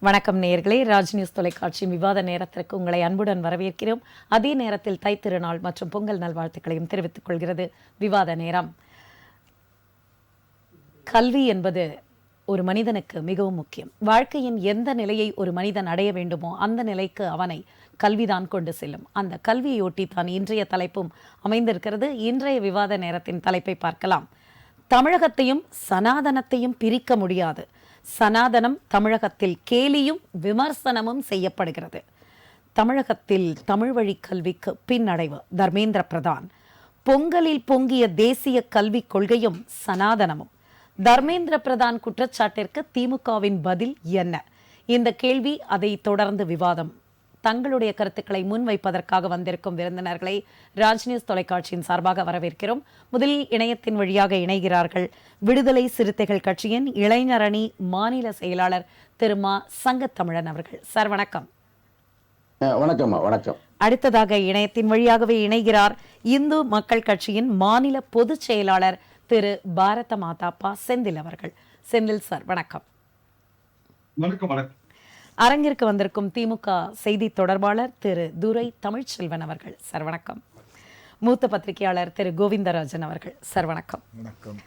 வணக்கம் நேயர்களே, ராஜ் நியூஸ் தொலைக்காட்சியின் விவாத நேரத்திற்கு உங்களை அன்புடன் வரவேற்கிறோம். அதே நேரத்தில் தைத்திருநாள் மற்றும் பொங்கல் நல்வாழ்த்துக்களையும் தெரிவித்துக் கொள்கிறது விவாத நேரம். கல்வி என்பது ஒரு மனிதனுக்கு மிகவும் முக்கியம். வாழ்க்கையின் எந்த நிலையை ஒரு மனிதன் அடைய வேண்டுமோ அந்த நிலைக்கு அவனை கல்விதான் கொண்டு செல்லும். அந்த கல்வியொட்டி தான் இன்றைய தலைப்பும் அமைந்திருக்கிறது. இன்றைய விவாத நேரத்தின் தலைப்பை பார்க்கலாம். தமிழகத்தையும் சனாதனத்தையும் பிரிக்க முடியாது. சனாதனம் தமிழகத்தில் கேலியும் விமர்சனமும் செய்யப்படுகிறது. தமிழகத்தில் தமிழ் வழி கல்விக்கு பின்னடைவு. தர்மேந்திர பிரதான். பொங்கலில் பொங்கிய தேசிய கல்விக் கொள்கையும் சனாதனமும். தர்மேந்திர பிரதான் குற்றச்சாட்டிற்கு திமுகவின் பதில் என்ன? இந்த கேள்வி, அதை தொடர்ந்து விவாதம். தங்களுடைய கருத்துக்களை முன்வைப்பதற்காக வந்திருக்கும் விருந்தினர்களை ராஜ் நியூஸ் தொலைக்காட்சியின் சார்பாக வரவேற்கிறோம். முதலில் இணையத்தின் வழியாக இணைகிறார்கள் விடுதலை சிறுத்தைகள் கட்சியின் இளைஞரணி மாநில செயலாளர் திரு மா. சங்கத்தமிழன் அவர்கள். சார் வணக்கம். வணக்கம். வணக்கம். அடுத்ததாக இணையத்தின் வழியாகவே இணைகிறார் இந்து மக்கள் கட்சியின் மாநில பொதுச் செயலாளர் திரு பாரத மாதா பா. செந்தில் அவர்கள். செந்தில் சார் வணக்கம். வணக்கம். வணக்கம். அரங்கிற்கு வந்திருக்கும் திமுக செய்தி தொடர்பாளர் திரு துரை தமிழ்ச்செல்வன் அவர்கள். சார் வணக்கம். மூத்த பத்திரிகையாளர் திரு கோவிந்தராஜன் அவர்கள். சார் வணக்கம். வணக்கம்.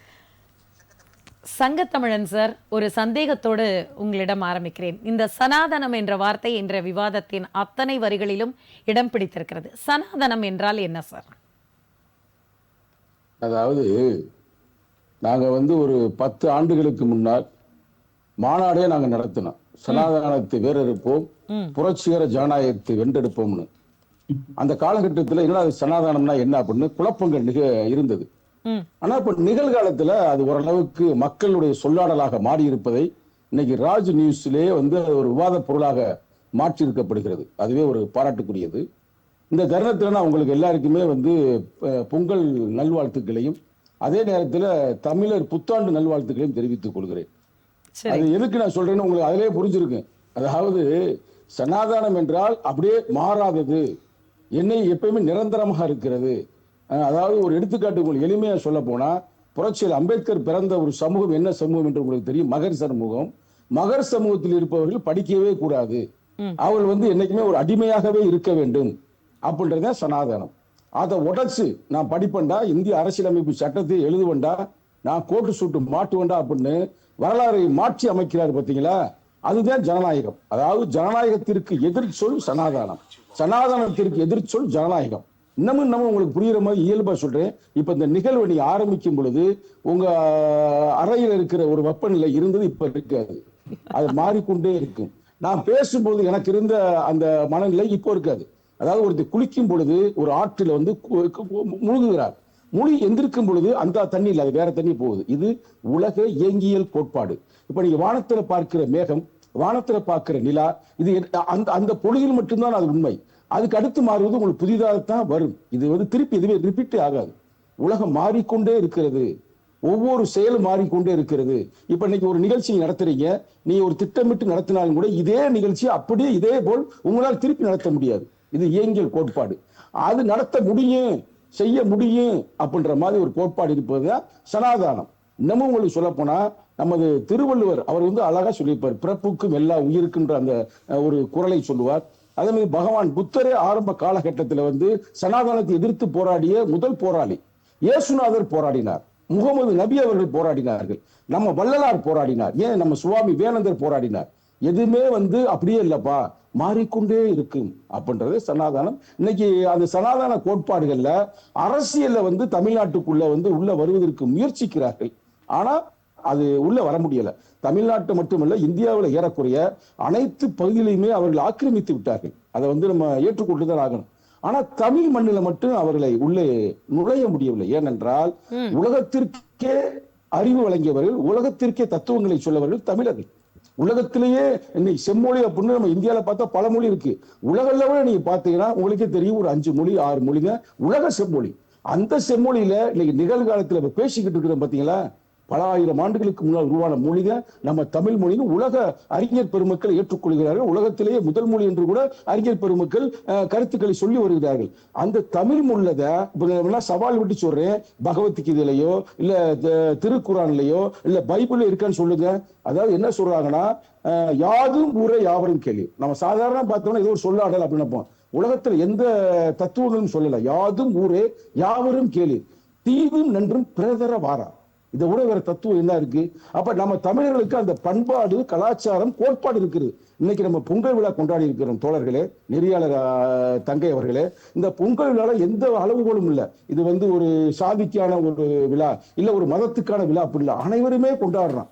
சங்கத்தமிழன் சார், ஒரு சந்தேகத்தோடு உங்களிடம் ஆரம்பிக்கிறேன். இந்த சனாதனம் என்ற வார்த்தை என்ற விவாதத்தின் அத்தனை வரிகளிலும் இடம் பிடித்திருக்கிறது. சனாதனம் என்றால் என்ன சார்? அதாவது நாங்க ஒரு 10 ஆண்டுகளுக்கு முன்னால் மாநாடே நாங்க நடத்தினோம். சனாதனத்தை வேறெடுப்போம், புரட்சிகர ஜனநாயகத்தை வென்றெடுப்போம்னு. அந்த காலகட்டத்தில் என்ன சனாதனம்னா என்ன அப்படின்னு குழப்பங்கள் இருந்தது. ஆனா இப்ப நிகழ்காலத்துல அது ஓரளவுக்கு மக்களுடைய சொல்லாடலாக மாறி இருப்பதை இன்னைக்கு ராஜ் நியூஸ்லயே ஒரு விவாத பொருளாக மாற்றி இருக்கப்படுகிறது. அதுவே ஒரு பாராட்டுக்குரியது. இந்த தருணத்துல நான் உங்களுக்கு எல்லாருக்குமே பொங்கல் நல்வாழ்த்துக்களையும் அதே நேரத்துல தமிழர் புத்தாண்டு நல்வாழ்த்துக்களையும் தெரிவித்துக் கொள்கிறேன். அது எதுக்கு நான் சொல்றேன்னு உங்களுக்கு அதிலே புரிஞ்சிருக்கு. அதாவது சனாதனம் என்றால் அப்படியே மாறாதது, என்னை எப்பயுமே நிரந்தரமாக இருக்கிறது. அதாவது ஒரு எடுத்துக்காட்டு உங்களுக்கு எளிமையா சொல்ல போனா, புரட்சியில் அம்பேத்கர் பிறந்த ஒரு சமூகம் என்ன சமூகம் என்று உங்களுக்கு தெரியும்? மகர் சமூகம். மகர் சமூகத்தில் இருப்பவர்கள் படிக்கவே கூடாது, அவர்கள் என்னைக்குமே ஒரு அடிமையாகவே இருக்க வேண்டும் அப்படின்றத சனாதனம். அதை உடைச்சு நான் படிப்பேன்டா, இந்திய அரசியலமைப்பு சட்டத்தை எழுதுவேண்டா, நான் கோட்டு சூட்டு மாட்டுவேண்டா அப்படின்னு வரலாறை மாற்றி அமைக்கிறார் பார்த்தீங்களா? அதுதான் ஜனநாயகம். அதாவது ஜனநாயகத்திற்கு எதிர்ச்சொல் சனாதனம், சனாதனத்திற்கு எதிர்ச்சொல் ஜனநாயகம். இன்னமும் உங்களுக்கு புரியுற மாதிரி இயல்பா சொல்றேன். இப்ப இந்த நிகழ்வை நீ ஆரம்பிக்கும் பொழுது உங்க அறையில் இருக்கிற ஒரு வெப்பநிலை இருந்தது, இப்ப இருக்காது. அது மாறிக்கொண்டே இருக்கும். நான் பேசும்போது எனக்கு இருந்த அந்த மனநிலை இப்போ இருக்காது. அதாவது ஒருத்தர் குளிக்கும் பொழுது ஒரு ஆற்றில் முழுகுகிறார், மொழி எந்திருக்கும் பொழுது அந்த தண்ணி இல்லை, அது வேற தண்ணி போகுது. இது உலக இயங்கியல் கோட்பாடு. இப்ப நீங்க வானத்துல பார்க்கிற மேகம், வானத்துல பார்க்கிற நிலா, இது அந்த பொழுதில் மட்டும்தான் அது உண்மை. அதுக்கு அடுத்து மாறுவது உங்களுக்கு புதிதாகத்தான் வரும். இது திருப்பி எதுவே ரிப்பீட்டே ஆகாது. உலகம் மாறிக்கொண்டே இருக்கிறது, ஒவ்வொரு செயலும் மாறிக்கொண்டே இருக்கிறது. இப்ப இன்னைக்கு ஒரு நிகழ்ச்சியை நடத்துறீங்க, நீ ஒரு திட்டமிட்டு நடத்தினாலும் கூட இதே நிகழ்ச்சி அப்படியே இதே போல் உங்களால் திருப்பி நடத்த முடியாது. இது இயங்கியல் கோட்பாடு. அது நடத்த முடியும், செய்ய முடியும் அப்படின்ற மாதிரி ஒரு கோட்பாடு இருப்பதுதான் சனாதானம். இன்னமும் உங்களுக்கு சொல்ல போனா, நமது திருவள்ளுவர் அவர் அழகா சொல்லியிருப்பார், பிறப்புக்கும் எல்லா உயிருக்குன்ற அந்த ஒரு குறளை சொல்லுவார். அதே மாதிரி பகவான் புத்தரே ஆரம்ப காலகட்டத்தில் சனாதனத்தை எதிர்த்து போராடிய முதல் போராளி. இயேசுநாதர் போராடினார், முகமது நபி அவர்கள் போராடினார்கள், நம்ம வள்ளலார் போராடினார், ஏன் நம்ம சுவாமி வேணந்தர் போராடினார். எதுவுமே அப்படியே இல்லப்பா, மாறிக்கொண்டே இருக்கும் அப்படின்றது சனாதனம். இன்னைக்கு அந்த சனாதன கோட்பாடுகள்ல அரசியல்ல தமிழ்நாட்டுக்குள்ள உள்ள வருவதற்கு முயற்சிக்கிறார்கள். ஆனா அது உள்ள வர முடியல. தமிழ்நாட்டு மட்டுமல்ல, இந்தியாவில் ஏறக்குறைய அனைத்து பகுதியிலையுமே அவர்கள் ஆக்கிரமித்து விட்டார்கள். அதை நம்ம ஏற்றுக்கொண்டுதான் ஆகணும். ஆனா தமிழ் மண்ணில மட்டும் அவர்களை உள்ளே நுழைய முடியவில்லை. ஏனென்றால் உலகத்திற்கே அறிவு வழங்கியவர்கள், உலகத்திற்கே தத்துவங்களை சொல்லவர்கள் தமிழர்கள். உலகத்திலேயே இன்னைக்கு செம்மொழி அப்படின்னு நம்ம இந்தியாவில பார்த்தா பல மொழி இருக்கு. உலக லெவலில் நீங்க பாத்தீங்கன்னா உங்களுக்கே தெரியும், ஒரு 5 மொழி 6 மொழிங்க உலக செம்மொழி. அந்த செம்மொழியில இன்னைக்கு நிகழ்காலத்துல பேசிக்கிட்டு இருக்கிறோம் பாத்தீங்களா? பல ஆயிரம் ஆண்டுகளுக்கு முன்னால் உருவான மொழி தான் நம்ம தமிழ் மொழின்னு உலக அறிஞர் பெருமக்கள் ஏற்றுக்கொள்கிறார்கள். உலகத்திலேயே முதல் மொழி என்று கூட அறிஞர் பெருமக்கள் கருத்துக்களை சொல்லி வருகிறார்கள். அந்த தமிழ் மொழியில சவால் விட்டு சொல்றேன், பகவத்கீதையிலையோ இல்ல திருக்குறான்லயோ இல்ல பைபிள்ல இருக்கான்னு சொல்லுங்க. அதாவது என்ன சொல்றாங்கன்னா, யாதும் ஊரே யாவரும் கேள்வி. நம்ம சாதாரண பார்த்தோம்னா ஏதோ ஒரு சொல்லாடல் அப்படின்னு உலகத்துல எந்த தத்துவங்களும் சொல்லல. யாதும் ஊரே யாவரும் கேள்வி, தீதும் நன்றும் பிறதர வாரா. இதை விட வேற தத்துவம் என்ன இருக்கு? அப்ப நம்ம தமிழர்களுக்கு அந்த பண்பாடு, கலாச்சாரம், கோட்பாடு இருக்குது. இன்னைக்கு நம்ம பொங்கல் விழா கொண்டாடி இருக்கிறோம் தோழர்களே, நெறியாளர் தங்கை அவர்களே. இந்த பொங்கல் விழால எந்த அளவுகோலும் இல்லை. இது ஒரு சாதிக்கான ஒரு விழா இல்ல, ஒரு மதத்துக்கான விழா அப்படி இல்லை. அனைவருமே கொண்டாடுறான்.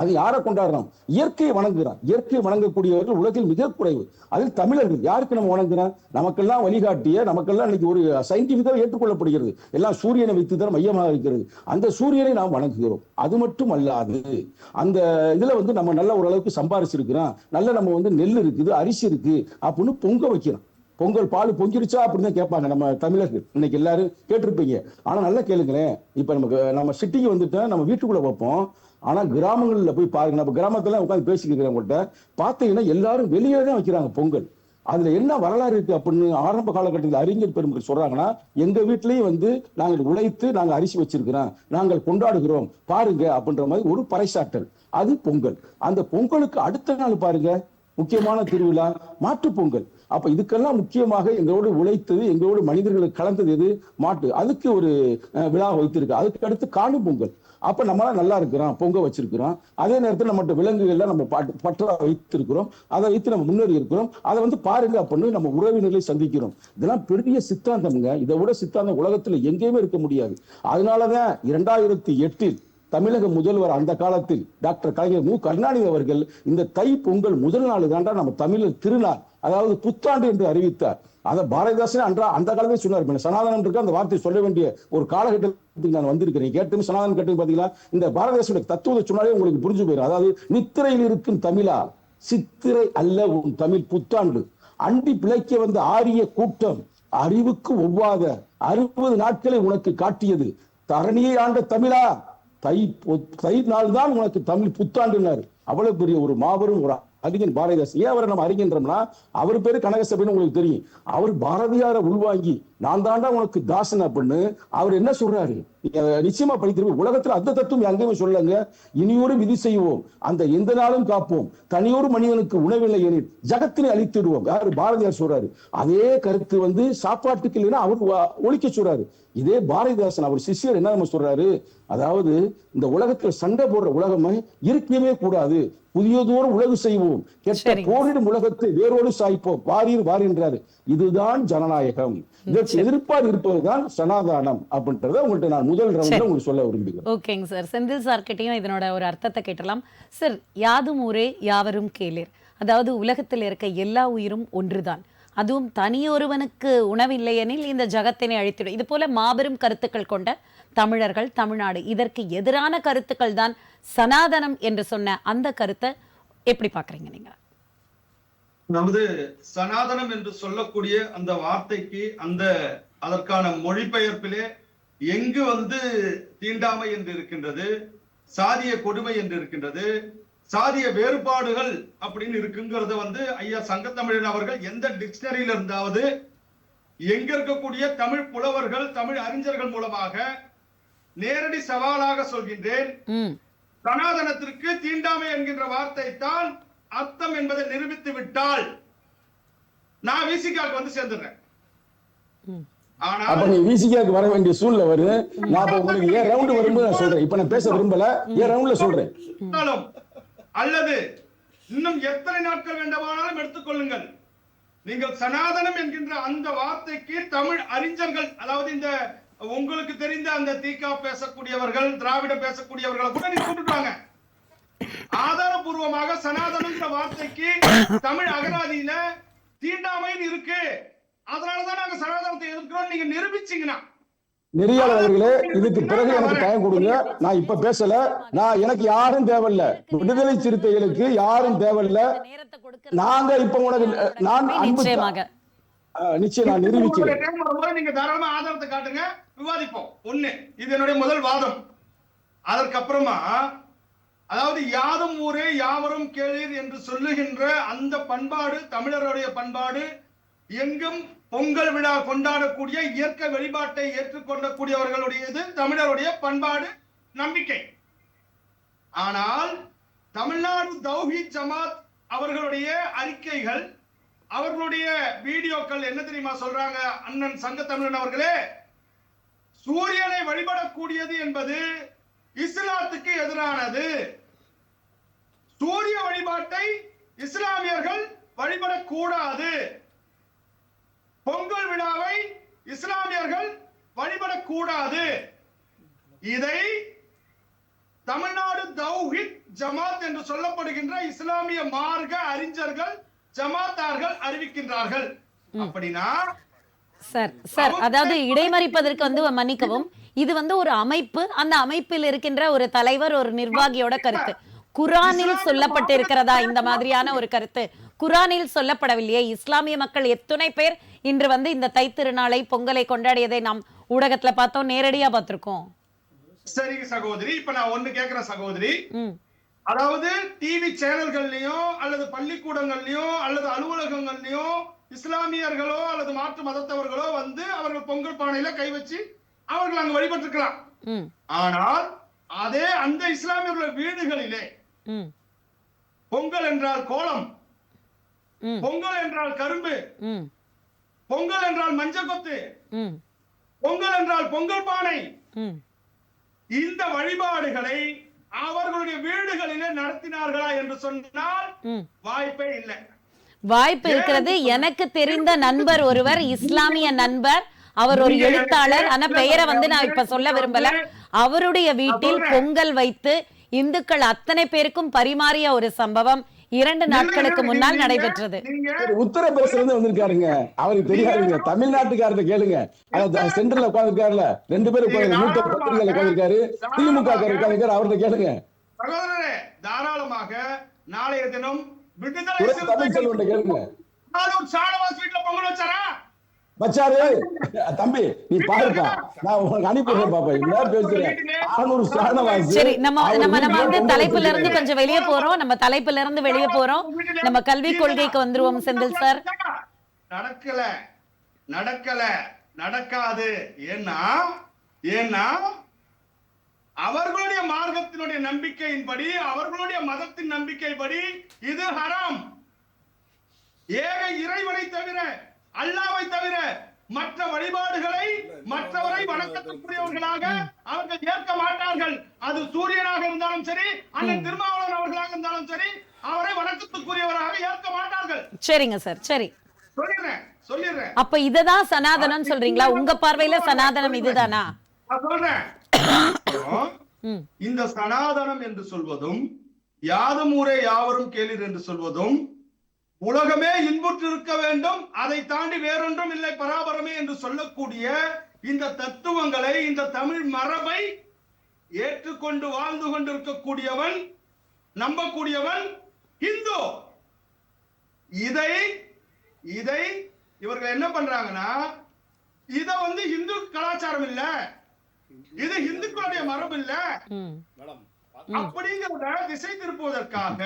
அது யாரை கொண்டாடுறோம்? இயற்கையை வணங்குகிறான். இயற்கையை வணங்கக்கூடியவர்கள் உலகில் மிக குறைவு. அதில் தமிழர்கள். யாருக்கு நம்ம வணங்குறோம்? நமக்கெல்லாம் வழிகாட்டிய, நமக்கெல்லாம் இன்னைக்கு ஒரு சயின்டிபிக்காக ஏற்றுக்கொள்ளப்படுகிறது. எல்லாம் சூரியனை வைத்து தான் மையமாக இருக்கிறது. அந்த சூரியனை நாம் வணங்குகிறோம். அது மட்டும் அல்லாது அந்த இதுல நம்ம நல்ல ஓரளவுக்கு சம்பாரிச்சிருக்கிறோம், நல்ல நம்ம நெல் இருக்குது, அரிசி இருக்கு அப்படின்னு பொங்க வைக்கிறோம். பொங்கல் பால் பொங்கிருச்சா அப்படின்னு தான் கேட்பாங்க நம்ம தமிழர்கள். இன்னைக்கு எல்லாரும் கேட்டிருப்பீங்க. ஆனா நல்லா கேளுங்களேன். இப்ப நம்ம சிட்டிக்கு வந்துட்டோம், நம்ம வீட்டுக்குள்ள வைப்போம். ஆனா கிராமங்கள்ல போய் பாருங்க, நம்ம கிராமத்துல உட்காந்து பேசிக்கிறவங்கள்ட்ட பாத்தீங்கன்னா எல்லாரும் வெளியே தான் வைக்கிறாங்க பொங்கல். அதுல என்ன வரலாறு இருக்கு அப்படின்னு ஆரம்ப காலகட்டத்தில் அறிஞர் பெருமக்கள் சொல்றாங்கன்னா, எங்க வீட்லயும் நாங்கள் உழைத்து நாங்க அரிசி வச்சிருக்கிறோம், நாங்கள் கொண்டாடுகிறோம் பாருங்க அப்படின்ற மாதிரி ஒரு பறைசாற்றல். அது பொங்கல். அந்த பொங்கலுக்கு அடுத்த நாள் பாருங்க முக்கியமான திருவிழா மாட்டு பொங்கல். அப்ப இதுக்கெல்லாம் முக்கியமாக எங்களோடு உழைத்தது, எங்களோடு மனிதர்களுக்கு கலந்தது எது? மாட்டு. அதுக்கு ஒரு விழா வைத்திருக்கு. அதுக்கு அடுத்து காணும் பொங்கல். அப்ப நம்ம நல்லா இருக்கிறோம், பொங்க வச்சிருக்கிறோம். அதே நேரத்தில் நம்மகிட்ட விலங்குகள்லாம் நம்ம பற்றா வைத்திருக்கிறோம், அதை வைத்து நம்ம முன்னேறி இருக்கிறோம். அதை பாருங்க அப்படின்னு நம்ம உறவினர்களை சந்திக்கிறோம். இதெல்லாம் பெரிய சித்தாந்தம்ங்க. இதை விட சித்தாந்தம் உலகத்துல எங்கேயுமே இருக்க முடியாது. அதனாலதான் 2008 தமிழக முதல்வர் அந்த காலத்தில் டாக்டர் கலைஞர் மு. கருணாநிதி அவர்கள் இந்த தை பொங்கல் முதல் நாள் தாண்டா நம்ம தமிழர் திருநாள், அதாவது புத்தாண்டு என்று அறிவித்தார். அதை பாரதிதாசன் அந்த காலமே சொன்னார். சனாதனம் இருக்கு, அந்த வார்த்தை சொல்ல வேண்டிய ஒரு காலகட்டத்துக்கு நான் வந்திருக்கிறேன். கேட்டு சனாதனம் கேட்டு பாத்தீங்களா, இந்த பாரதிதாசனுடைய தத்துவத்தை சொன்னாலே உங்களுக்கு புரிஞ்சு போயிடும். அதாவது நித்திரையில் இருக்கும் தமிழா, சித்திரை அல்ல உன் தமிழ் புத்தாண்டு, அண்டி பிழைக்க வந்த ஆரிய கூட்டம், அறிவுக்கு ஒவ்வாத 60 நாட்களை உனக்கு காட்டியது, தரணியை ஆண்ட தமிழா, தை நாள் தான் உனக்கு தமிழ் புத்தாண்டுனாரு. அவ்வளவு பெரிய ஒரு மாபெரும் ஒரு அறிஞன் பாரதிதாசன். ஏன் அவரை நம்ம அறிஞன்றோம்னா, அவர் பேரு கனகசபைன்னு உங்களுக்கு தெரியும். அவர் பாரதியாரை உள்வாங்கி நான் தாண்டா உனக்கு தாசன் அப்படின்னு அவர் என்ன சொல்றாரு? நிச்சயமா படித்திருப்போம். உலகத்துல அந்த தத்துவம் எங்கேயுமே சொல்லங்க. இனியொரு விதி செய்வோம், அந்த எந்த நாளும் காப்போம், தனியொரு மனிதனுக்கு உணவில்லை எனில் ஜகத்தினை அழித்திடுவோம். யாரு? பாரதியார் சொல்றாரு. அதே கருத்து சாப்பாட்டுக்கு இல்லைன்னா அவர் ஒழிக்க சொல்றாரு. இதே பாரதிதாசன் அவர் சிஷ்யர் என்ன நம்ம சொல்றாரு? அதாவது இந்த உலகத்துல சண்டை போடுற உலகமே இருக்கவே கூடாது, புதியதோறும் உலகு செய்வோம், கெட்ட போரிடும் உலகத்தை வேரோடு சாய்ப்போம், வாரீர் வாரின்றாரு. இதுதான் ஜனநாயகம். இதற்கு எதிர்ப்பாக இருப்பதுதான் சனாதானம் அப்படின்றத உங்கள்கிட்ட நான் முதல் ரவுண்ட்ல உங்களுக்கு சொல்ல விரும்புகிறேன். ஓகேங்க சார். செந்தில் சார் கிட்டையும் இதனோட ஒரு அர்த்தத்தை கேட்டலாம் சார். யாதும் ஊரே யாவரும் கேளீர். அதாவது உலகத்தில் இருக்க எல்லா உயிரும் ஒன்றுதான், அதுவும் தனியொருவனுக்கு உணவில்லையெனில் இந்த ஜகத்தினை அழித்திடும். இது போல மாபெரும் கருத்துக்கள் கொண்ட தமிழர்கள், தமிழ்நாடு, இதற்கு எதிரான கருத்துக்கள் தான் சனாதனம் என்று சொன்ன அந்த கருத்தை எப்படி பாக்குறீங்க நீங்க? நமது சனாதனம் என்று சொல்லக்கூடிய அந்த வார்த்தைக்கு அதற்கான மொழிபெயர்ப்பிலே எங்கு தீண்டாமை என்று இருக்கின்றது, சாதிய கொடுமை என்று இருக்கின்றது, சாதிய வேறுபாடுகள் அப்படின்னு இருக்குங்கிறத ஐயா சங்கத்தமிழன் அவர்கள் எந்த டிக்ஷனரியில இருந்தாவது எங்க இருக்கக்கூடிய தமிழ் புலவர்கள், தமிழ் அறிஞர்கள் மூலமாக நேரடி சவாலாக சொல்கின்றேன். சனாதனத்திற்கு தீண்டாமை என்கின்ற வார்த்தை தான் அர்த்தம் என்பதை நிரூபித்து விட்டால் நான் விசிகாவுக்கு சேர்ந்துடுறேன். அப்ப நீ விசிகாவுக்கு வர வேண்டிய சூழ்நிலை வருது. நான் உங்களுக்கு ஏன் ரவுண்ட் வரும்போது நான் சொல்றேன். இப்ப நான் பேச விரும்பல, ஏன் ரவுண்ட்ல சொல்றேன். அல்லது இன்னும் எத்தனை நாட்கள் வேண்டுமானாலும் எடுத்துக்கொள்ளுங்கள். நீங்கள் சனாதனம் என்கின்ற அந்த வார்த்தைக்கு தமிழ் அறிஞர்கள், அதாவது இந்த உங்களுக்கு தெரிந்த அந்த தீகா பேசக்கூடியவர்கள், திராவிட பேசக்கூடியவர்களை கூட நீங்க கூப்பிட்டுவாங்க. ஆதாரபூர்வமாக சனாதனம் வார்த்தைக்கு தமிழ் அகராதியில தீண்டாமைன்னு இருக்கு, அதனாலதான் நாங்க சனாதனத்தை எதிர்க்கிறோம் நீங்க நிரூபிச்சீங்கன்னா. நெறியாளர் அவர்களே, இதுக்கு பிறகு எனக்கு டைம் கொடுங்க. நான் இப்ப பேசல. எனக்கு யாரும் தேவையில்ல, விடுதலை சிறுத்தைகளுக்கு யாரும் தேவையில்ல. நாங்க இப்ப உனக்கு நான் நிச்சயம் நான் நிரூபிக்கிறேன். நீங்க தாராளமா ஆதாரத்தை காட்டுங்க, விவாதிப்போம். ஒண்ணு, இது என்னுடைய முதல் வாதம். அதற்கப்புறமா அதாவது யாதும் ஊரே யாவரும் கேளீர் என்று சொல்லுகின்ற அந்த பண்பாடு தமிழருடைய பண்பாடு, எங்கும் பொங்கல் விழா கொண்டாடக்கூடிய இயற்கை வழிபாட்டை ஏற்றுக்கொள்ளக்கூடியவர்களுடையது தமிழருடைய பண்பாடு, நம்பிக்கை. ஆனால் தமிழ்நாடு தௌஹீத் ஜமாத் அவர்களுடைய அறிக்கைகள், அவர்களுடைய வீடியோக்கள் என்ன தெரியுமா சொல்றாங்க? அண்ணன் சங்க தமிழன் அவர்களே, சூரியனை வழிபடக்கூடியது என்பது இஸ்லாத்துக்கு எதிரானது. சூரிய வழிபாட்டை இஸ்லாமியர்கள் வழிபடக்கூடாது. பொங்கல் விழாவை இஸ்லாமியர்கள் வழிபடக்கூடாது. இதை தமிழ்நாடு தௌஹீத் ஜமாத் என்று சொல்லப்படுகின்ற இஸ்லாமிய மார்க்க அறிஞர்கள், ஜமாத்தார்கள் அறிவிக்கின்றார்கள். அப்படின்னா சார் அதாவது இடைமறிப்பதற்கு மன்னிக்கவும், இது ஒரு அமைப்பு, அந்த அமைப்பில் இருக்கின்ற ஒரு தலைவர், ஒரு நிர்வாகியோட கருத்து. குரானில் சொல்லப்பட்டிருக்கிறதா இந்த மாதிரியான ஒரு கருத்து? குரானில் சொல்லப்படவில்லையே. இஸ்லாமிய மக்கள் எத்தனை பேர் இன்று இந்த தைத்திருநாளை, பொங்கலை கொண்டாடியதை நாம் ஊடகத்துல பார்த்தோம், நேரடியா பார்த்திருக்கோம். சரி சகோதரி, இப்ப நான் ஒண்ணு கேக்குறேன் சகோதரி. அதாவது டிவி சேனல்கள்லயோ அல்லது பள்ளிக்கூடங்கள்லயோ அல்லது அலுவலகங்கள்லயோ இஸ்லாமியர்களோ அல்லது மாற்று மதத்தவர்களோ அவர்கள் பொங்கல் பானையில கை வச்சு அவர்கள் அங்கு வழிபட்டிருக்கலாம். ஆனால் அதே அந்த இஸ்லாமியர்கள் வீடுகளிலே பொங்கல் என்றால் கோலம், பொங்கல் என்றால் கரும்பு, பொங்கல் என்றால் மஞ்சள் கொத்து, பொங்கல் என்றால் பொங்கல் பானை, இந்த வழிபாடுகளை அவர்களுடைய வீடுகளிலே நடத்தினார்களா என்று சொன்னால் வாய்ப்பே இல்லை. வாய்ப்பு இருக்கிறது. எனக்கு தெரிந்த நண்பர் ஒருவர், இஸ்லாமிய நண்பர், அவர் ஒரு எழுத்தாளர், ஆனா பெயரை நான் இப்ப சொல்ல விரும்பல. அவருடைய வீட்டில் பொங்கல் வைத்து இந்துக்கள் அத்தனை பேருக்கும் பரிமாறிய ஒரு சம்பவம் 2 நாட்களுக்கு முன்னால் நடைபெற்றது. உத்தரப்பிரதேசத்துல இருந்து வந்திருக்காருங்க, அவருக்கு தெரியாதுங்க. தமிழ்நாட்டுக்காரர்கிட்ட கேளுங்க. சென்ட்ரல்ல உட்கார்ந்துருக்காருல, 2 பேரும் மூத்த பத்திரிகையில உட்கார்ந்துருக்காரு, திமுக உட்கார்ந்துருக்காரு, அவர்கிட்ட கேளுங்க. சகோதரரே, தாராளமாக நாளைய தினம் விடுதலை தமிழ்ச்செல்வன் கேளுங்க. ஷானவாஸ் வீட்டுல பொங்கல் வச்சாரா? வச்சாரு. தம்பி நீ பாருப்பா, நான் உங்களுக்கு அனுப்பிடுறேன் பாப்பா. என்ன பேசுறேன்? 600 ஷானவாஸ். சரி, நம்ம தலைப்புல இருந்து கொஞ்சம் வெளியே போறோம். நம்ம கல்வி கொள்கைக்கு வந்துருவோம். செந்தில் சார், நடக்காது. ஏன்னா அவர்களுடைய மார்க்கத்தினுடைய நம்பிக்கையின்படி, அவர்களுடைய மதத்தின் நம்பிக்கைப்படி இது ஹராம். ஏக இறைவனை தவிர, அல்லாஹ்வை தவிர மற்ற வழிபாடுகளை மற்றவரை வணக்கத்துக்குரியவர்களாக அவர்கள் ஏற்க மாட்டார்கள். அது சூரியனாக இருந்தாலும் சரி, அண்ணன் திருமாவளவன் அவர்களாக இருந்தாலும் சரி, அவரை வணக்கத்துக்குரியவராக ஏற்க மாட்டார்கள். சரிங்க சார், சரி சொல்லிடுறேன். அப்ப இததான் சனாதனம் சொல்றீங்களா? உங்க பார்வையில சனாதனம் இதுதானா? சொல்றேன். இந்த சனாதனம் என்று சொல்வதும், யாதும் ஊரே யாவரும் கேளீர் என்று சொல்வதும், உலகமே இன்புற்று இருக்க வேண்டும், அதை தாண்டி வேறொன்றும் இல்லை பராபரமே என்று சொல்லக்கூடிய இந்த தத்துவங்களை, இந்த தமிழ் மரபை ஏற்றுக்கொண்டு வாழ்ந்து கொண்டிருக்கக்கூடியவன், நம்பக்கூடியவன் இந்து. இதை இவர்கள் என்ன பண்றாங்கன்னா, இத இந்து கலாச்சாரம் இல்ல, இது இந்துக்களுடைய மரபு இல்ல அப்படிங்கிறத திசை திருப்புவதற்காக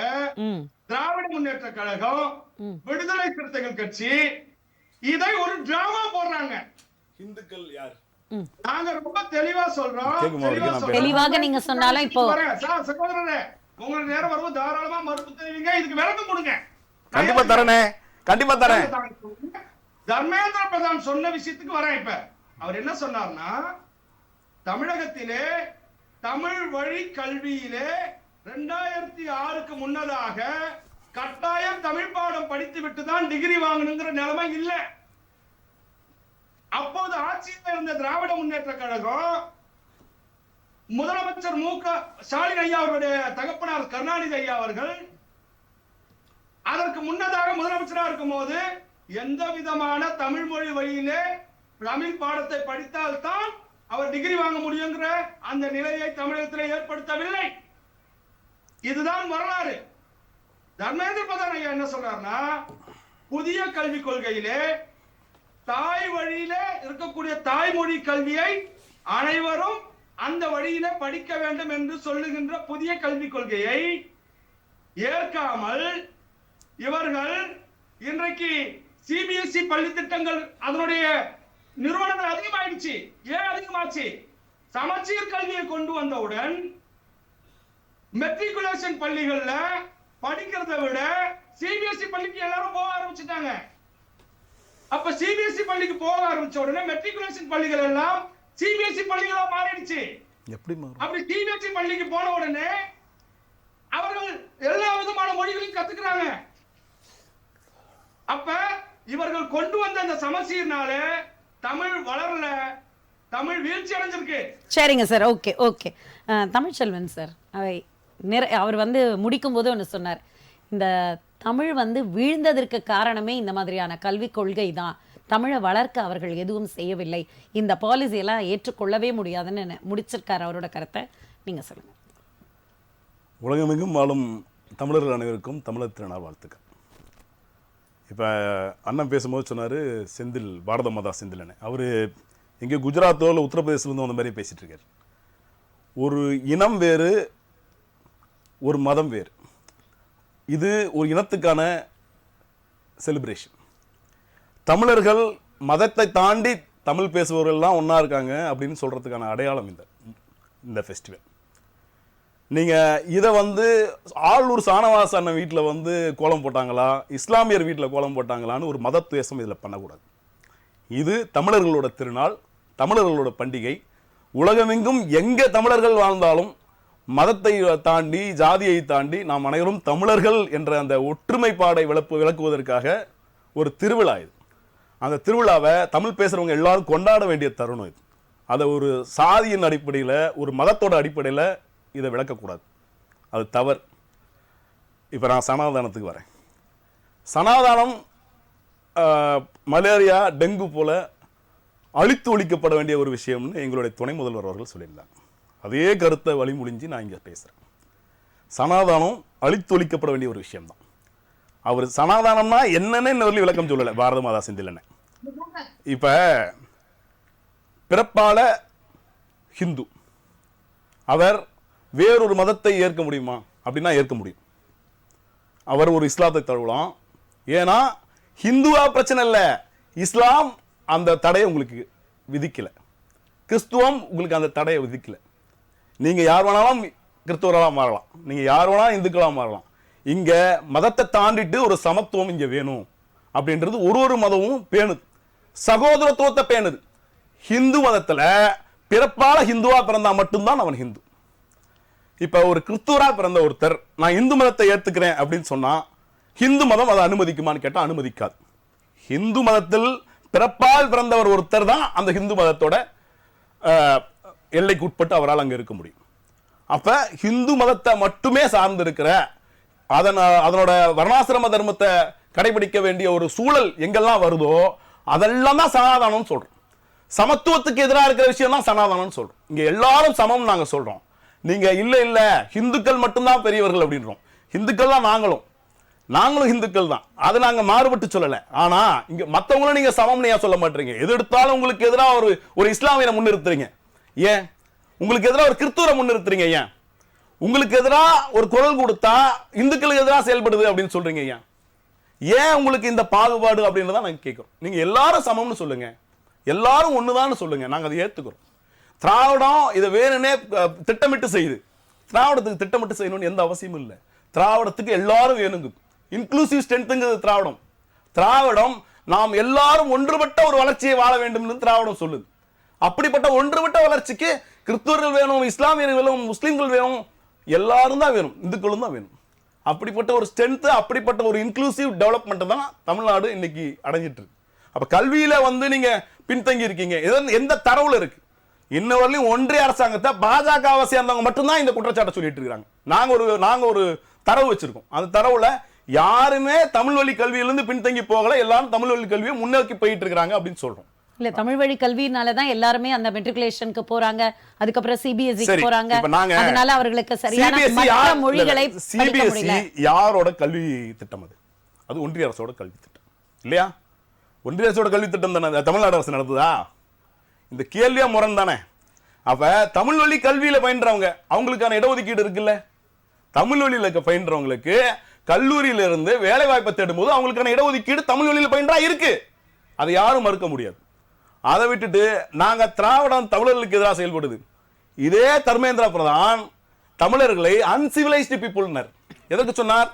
திராவிட முன்னேற்ற கழகம், விடுதலை சிறுத்தைகள் கட்சி இதை ஒரு டிராமா போடுறாங்க. இந்துக்கள் யார்? நாங்க ரொம்ப தெளிவா சொல்றோம். தெளிவாக நீங்க சொன்னாலும் இப்போ சகோதரரே, உங்களுக்கு நேரம் வரும்போது தாராளமா மறுப்பு தெரிவிங்க, இதுக்கு விளக்கம் கொடுங்க. கண்டிப்பா தரேனே, கண்டிப்பா தரேன். தர்மேந்திர பிரதான் சொன்ன விஷயத்துக்கு வரேன். இப்ப அவர் என்ன சொன்னார்னா, தமிழகத்திலே தமிழ் வழி கல்வியிலே 2006க்கு முன்னதாக கட்டாயம் தமிழ் பாடம் படித்து விட்டுதான் டிகிரி வாங்கணுங்கிற நிலைமை இல்ல. அப்போது ஆட்சியில் இருந்த திராவிட முன்னேற்ற கழகம், முதலமைச்சர் ஸ்டாலின் ஐயா அவருடைய தகப்பனார் கருணாநிதி ஐயா அவர்கள் அதற்கு முன்னதாக முதலமைச்சராக இருக்கும் போது எந்த விதமான தமிழ் மொழி வழியிலே தமிழ் பாடத்தை படித்தால்தான் அவர் டிகிரி வாங்க முடியுங்கிற அந்த நிலையை தமிழகத்தில் ஏற்படுத்தவில்லை. இதுதான் வரலாறு. தர்மேந்திர பிரதான் ஐயா என்ன சொல்றாருன்னா, புதிய கல்விக் கொள்கையிலே தாய் வழியிலே இருக்கக்கூடிய தாய்மொழி கல்வியை அனைவரும் அந்த வழியில படிக்க வேண்டும் என்று சொல்லுகின்ற புதிய கல்விக் கொள்கையை ஏற்காமல் இவர்கள் இன்றைக்கு சிபிஎஸ்இ பள்ளி திட்டங்கள் அதனுடைய நிறுவனங்கள் அதிகமாயிடுச்சு. ஏன் அதிகமாச்சு? சமச்சீர் கல்வியை கொண்டு வந்தவுடன் மெட்ரிகுலேஷன் பள்ளிகள்ல படிக்கிறத விட சிபிஎஸ்இ பள்ளிக்கு எல்லாரும் போக ஆரம்பிச்சுட்டாங்க. அப்ப சிபிஎஸ்இ பள்ளிக்கு போக ஆரம்பிச்ச உடனே மெட்ரிகுலேஷன் பள்ளிகள் எல்லாம் சிபிஎஸ்இ பள்ளிகளா மாறிடுச்சு. எப்படி மாறும்? அப்படி சிபிஎஸ்இ பள்ளிக்கு போன உடனே அவர்கள் எல்லா விதமான மொழிகளையும் கத்துக்கிறாங்க. அப்ப இவர்கள் கொண்டு வந்த அந்த சமச்சீர்னால தமிழ் வளரல, தமிழ் வீழ்ச்சி அடைஞ்சிருக்கு. சரிங்க sir, okay okay. Tamilselvan sir அவர் வந்து முடிக்கும் போது ஒன்று சொன்னார், இந்த தமிழ் வந்து வீழ்ந்ததற்கு காரணமே இந்த மாதிரியான கல்விக் கொள்கை தான், தமிழை வளர்க்க அவர்கள் எதுவும் செய்யவில்லை, இந்த பாலிசியெல்லாம் ஏற்றுக்கொள்ளவே முடியாதுன்னு முடிச்சிருக்காரு அவரோட கருத்தை. நீங்கள் சொல்லுங்கள். உலகமெங்கும் வாழும் தமிழர்கள் அனைவருக்கும் தமிழர் திருநாள் வாழ்த்துக்கள். இப்போ அண்ணன் பேசும்போது சொன்னார் செந்தில், பாரத மாதா செந்தில்னு. அவர் எங்கே குஜராத்தோ இல்லை உத்தரப்பிரதேசிலேருந்து அந்த மாதிரி பேசிகிட்டு இருக்கார். ஒரு இனம் வேறு, ஒரு மதம் வேறு. இது ஒரு இனத்துக்கான செலிப்ரேஷன். தமிழர்கள் மதத்தை தாண்டி தமிழ் பேசுபவர்கள்லாம் ஒன்றா இருக்காங்க அப்படின்னு சொல்கிறதுக்கான அடையாளம் இந்த ஃபெஸ்டிவல். நீங்கள் இதை வந்து ஆளூர் சானவாச அண்ணன் வீட்டில் வந்து கோலம் போட்டாங்களா, இஸ்லாமியர் வீட்டில் கோலம் போட்டாங்களான்னு ஒரு மதத்துவேசம் இதில் பண்ணக்கூடாது. இது தமிழர்களோட திருநாள், தமிழர்களோட பண்டிகை. உலகமெங்கும் எங்கே தமிழர்கள் வாழ்ந்தாலும் மதத்தை தாண்டி ஜாதியை தாண்டி நாம் அனைவரும் தமிழர்கள் என்ற அந்த ஒற்றுமைப்பாடை விளக்குவதற்காக ஒரு திருவிழா இது. அந்த திருவிழாவை தமிழ் பேசுகிறவங்க எல்லாரும் கொண்டாட வேண்டிய தருணம் இது. அதை ஒரு சாதியின் அடிப்படையில், ஒரு மதத்தோட அடிப்படையில் இதை விளக்கக்கூடாது, அது தவறு. இப்போ நான் சனாதானத்துக்கு வரேன். சனாதானம் மலேரியா, டெங்கு போல அழித்து ஒழிக்கப்பட வேண்டிய ஒரு விஷயம்னு எங்களுடைய துணை முதல்வர் அவர்கள் சொல்லியிருந்தாங்க. அதே கருத்தை வழிமொழிஞ்சு நான் இங்கே பேசுகிறேன். சனாதானம் அழித்து ஒழிக்கப்பட வேண்டிய ஒரு விஷயம்தான். அவர் சனாதானம்னா என்னன்னு இன்னொரு விளக்கம் சொல்லலை பாரத மாதா செந்தில்னு. இப்போ பிறப்பால ஹிந்து, அவர் வேறொரு மதத்தை ஏற்க முடியுமா அப்படின்னா ஏற்க முடியும். அவர் ஒரு இஸ்லாத்தை தழுவலாம். ஏன்னா ஹிந்துவா பிரச்சனை இல்லை, இஸ்லாம் அந்த தடையை உங்களுக்கு விதிக்கல, கிறிஸ்துவம் உங்களுக்கு அந்த தடையை விதிக்கல. நீங்க யார் வேணாலும் கிறிஸ்துவர்களாக மாறலாம், நீங்க யார் வேணாலும் இந்துக்களாக மாறலாம். இங்க மதத்தை தாண்டிட்டு ஒரு சமத்துவம் இங்க வேணும் அப்படின்றது ஒரு மதமும் பேணுது, சகோதரத்துவத்தை பேணுது. ஹிந்து மதத்துல பிறப்பால ஹிந்துவா பிறந்தா மட்டும்தான் அவன் ஹிந்து. இப்ப ஒரு கிறிஸ்துவரா பிறந்த ஒருத்தர் நான் இந்து மதத்தை ஏத்துக்கிறேன் அப்படின்னு சொன்னா ஹிந்து மதம் அதை அனுமதிக்குமான்னு கேட்டா அனுமதிக்காது. ஹிந்து மதத்தில் பிறப்பால் பிறந்தவர் ஒருத்தர் தான் அந்த ஹிந்து மதத்தோட எல்லைக்கு உட்பட்டு அவரால் அங்க இருக்க முடியும். அப்ப ஹிந்து மதத்தை மட்டுமே சார்ந்து இருக்கிற அதனோட வர்ணாசிரம தர்மத்தை கடைபிடிக்க வேண்டிய ஒரு சூழல் எங்கெல்லாம் வருதோ அதெல்லாம் தான் சனாதானம் சொல்றோம். சமத்துவத்துக்கு எதிராக இருக்கிற விஷயம் தான் சனாதானம் சொல்றோம். இங்க எல்லாரும் சமம் நாங்க சொல்றோம். நீங்க இல்ல இல்ல ஹிந்துக்கள் மட்டும்தான் பெரியவர்கள் அப்படின்றோம். ஹிந்துக்கள் தான் நாங்களும் ஹிந்துக்கள் தான், அதை நாங்க மாறுபட்டு சொல்லல. ஆனா இங்க மத்தவங்களும் நீங்க சமம்னு ஏன் சொல்ல மாட்டீங்க? எது எடுத்தாலும் உங்களுக்கு எதிராக ஒரு இஸ்லாமியரை முன்னிறுத்துறீங்க. ஏன் உங்களுக்கு எதிராக ஒரு கிறிஸ்துவரை முன்னிறுத்துறீங்க? ஏன் உங்களுக்கு எதிராக ஒரு குரல் கொடுத்தா இந்துக்களுக்கு எதிராக செயல்படுது அப்படின்னு சொல்றீங்க? ஏன் உங்களுக்கு இந்த பாகுபாடு அப்படின்றத நாங்க கேட்கிறோம். நீங்க எல்லாரும் சமம்னு சொல்லுங்க, எல்லாரும் ஒண்ணுதான் சொல்லுங்க, நாங்க அதை ஏத்துக்கிறோம். திராவிடம் இதை வேணுனே திட்டமிட்டு செய்யுது. திராவிடத்துக்கு திட்டமிட்டு செய்யணும்னு எந்த அவசியமும் இல்லை. திராவிடத்துக்கு எல்லாரும் வேணுங்க, இன்க்ளூசிவ் ஸ்ட்ரென்த்ங்கிறது திராவிடம். திராவிடம் நாம் எல்லாரும் ஒன்றுபட்ட ஒரு வளர்ச்சியை வாழ வேண்டும் திராவிடம் சொல்லுது. அப்படிப்பட்ட ஒன்றுபட்ட வளர்ச்சிக்கு கிறிஸ்துவர்கள் வேணும், இஸ்லாமியர்கள் வேணும், முஸ்லிம்கள் வேணும், எல்லாரும் தான் வேணும், இந்துக்களும் தான் வேணும். அப்படிப்பட்ட ஒரு ஸ்ட்ரென்த், அப்படிப்பட்ட ஒரு இன்க்ளூசிவ் டெவலப்மெண்ட் தான் தமிழ்நாடு இன்னைக்கு அடைஞ்சிட்டு இருக்கு. அப்ப கல்வியில நீங்க பின்தங்கி இருக்கீங்க. எந்த தரவுல இருக்கு? இன்ன வரையிலும் ஒன்றிய அரசாங்கத்தை பாஜகவை சேர்ந்தவங்க மட்டும்தான் இந்த குற்றச்சாட்டை சொல்லிட்டு இருக்காங்க. நாங்க ஒரு தரவு வச்சிருக்கோம். அந்த தரவுல யாருமே தமிழ் வழி கல்வியிலிருந்து பின்தங்கி போகல, எல்லாரும் தமிழ் வழி கல்வியை முன்னோக்கி போயிட்டு இருக்காங்க அப்படின்னு சொல்றோம். இல்ல, தமிழ் வழி கல்வினால தான் எல்லாருமே அந்த மெட்ரிகுலேஷனுக்கு போறாங்க, அதுக்கப்புறம் சிபிஎஸ்இ போறாங்க. அதனால அவர்களுக்கு சரியான மற்ற மொழிகளை படிக்க முடியல. யாரோட கல்வி திட்டம் அது? அது ஒன்றிய அரசோட கல்வி திட்டம் இல்லையா? ஒன்றிய அரசோட கல்வி திட்டம் தானே தமிழ்நாடு அரசு நடத்துதா? இந்த கேள்வியா முரண் தானே? அப்ப தமிழ் வழி கல்வியில பயின்றவங்க அவங்களுக்கான இடஒதுக்கீடு இருக்குல்ல, தமிழ் வழியில பயின்றவங்களுக்கு கல்லூரியில இருந்து வேலை வாய்ப்பை தேடும்போது அவங்களுக்கான இடஒதுக்கீடு தமிழ் வழியில பயின்றா இருக்கு. அதை யாரும் மறுக்க முடியாது. அதை விட்டுட்டு நாங்க திராவிடம் தமிழர்களுக்கு எதிராக செயல்படுது. இதே தர்மேந்திர பிரதான் தமிழர்களை அன்சிவிலைஸ்டு பீப்புள்னர் எதற்கு சொன்னார்?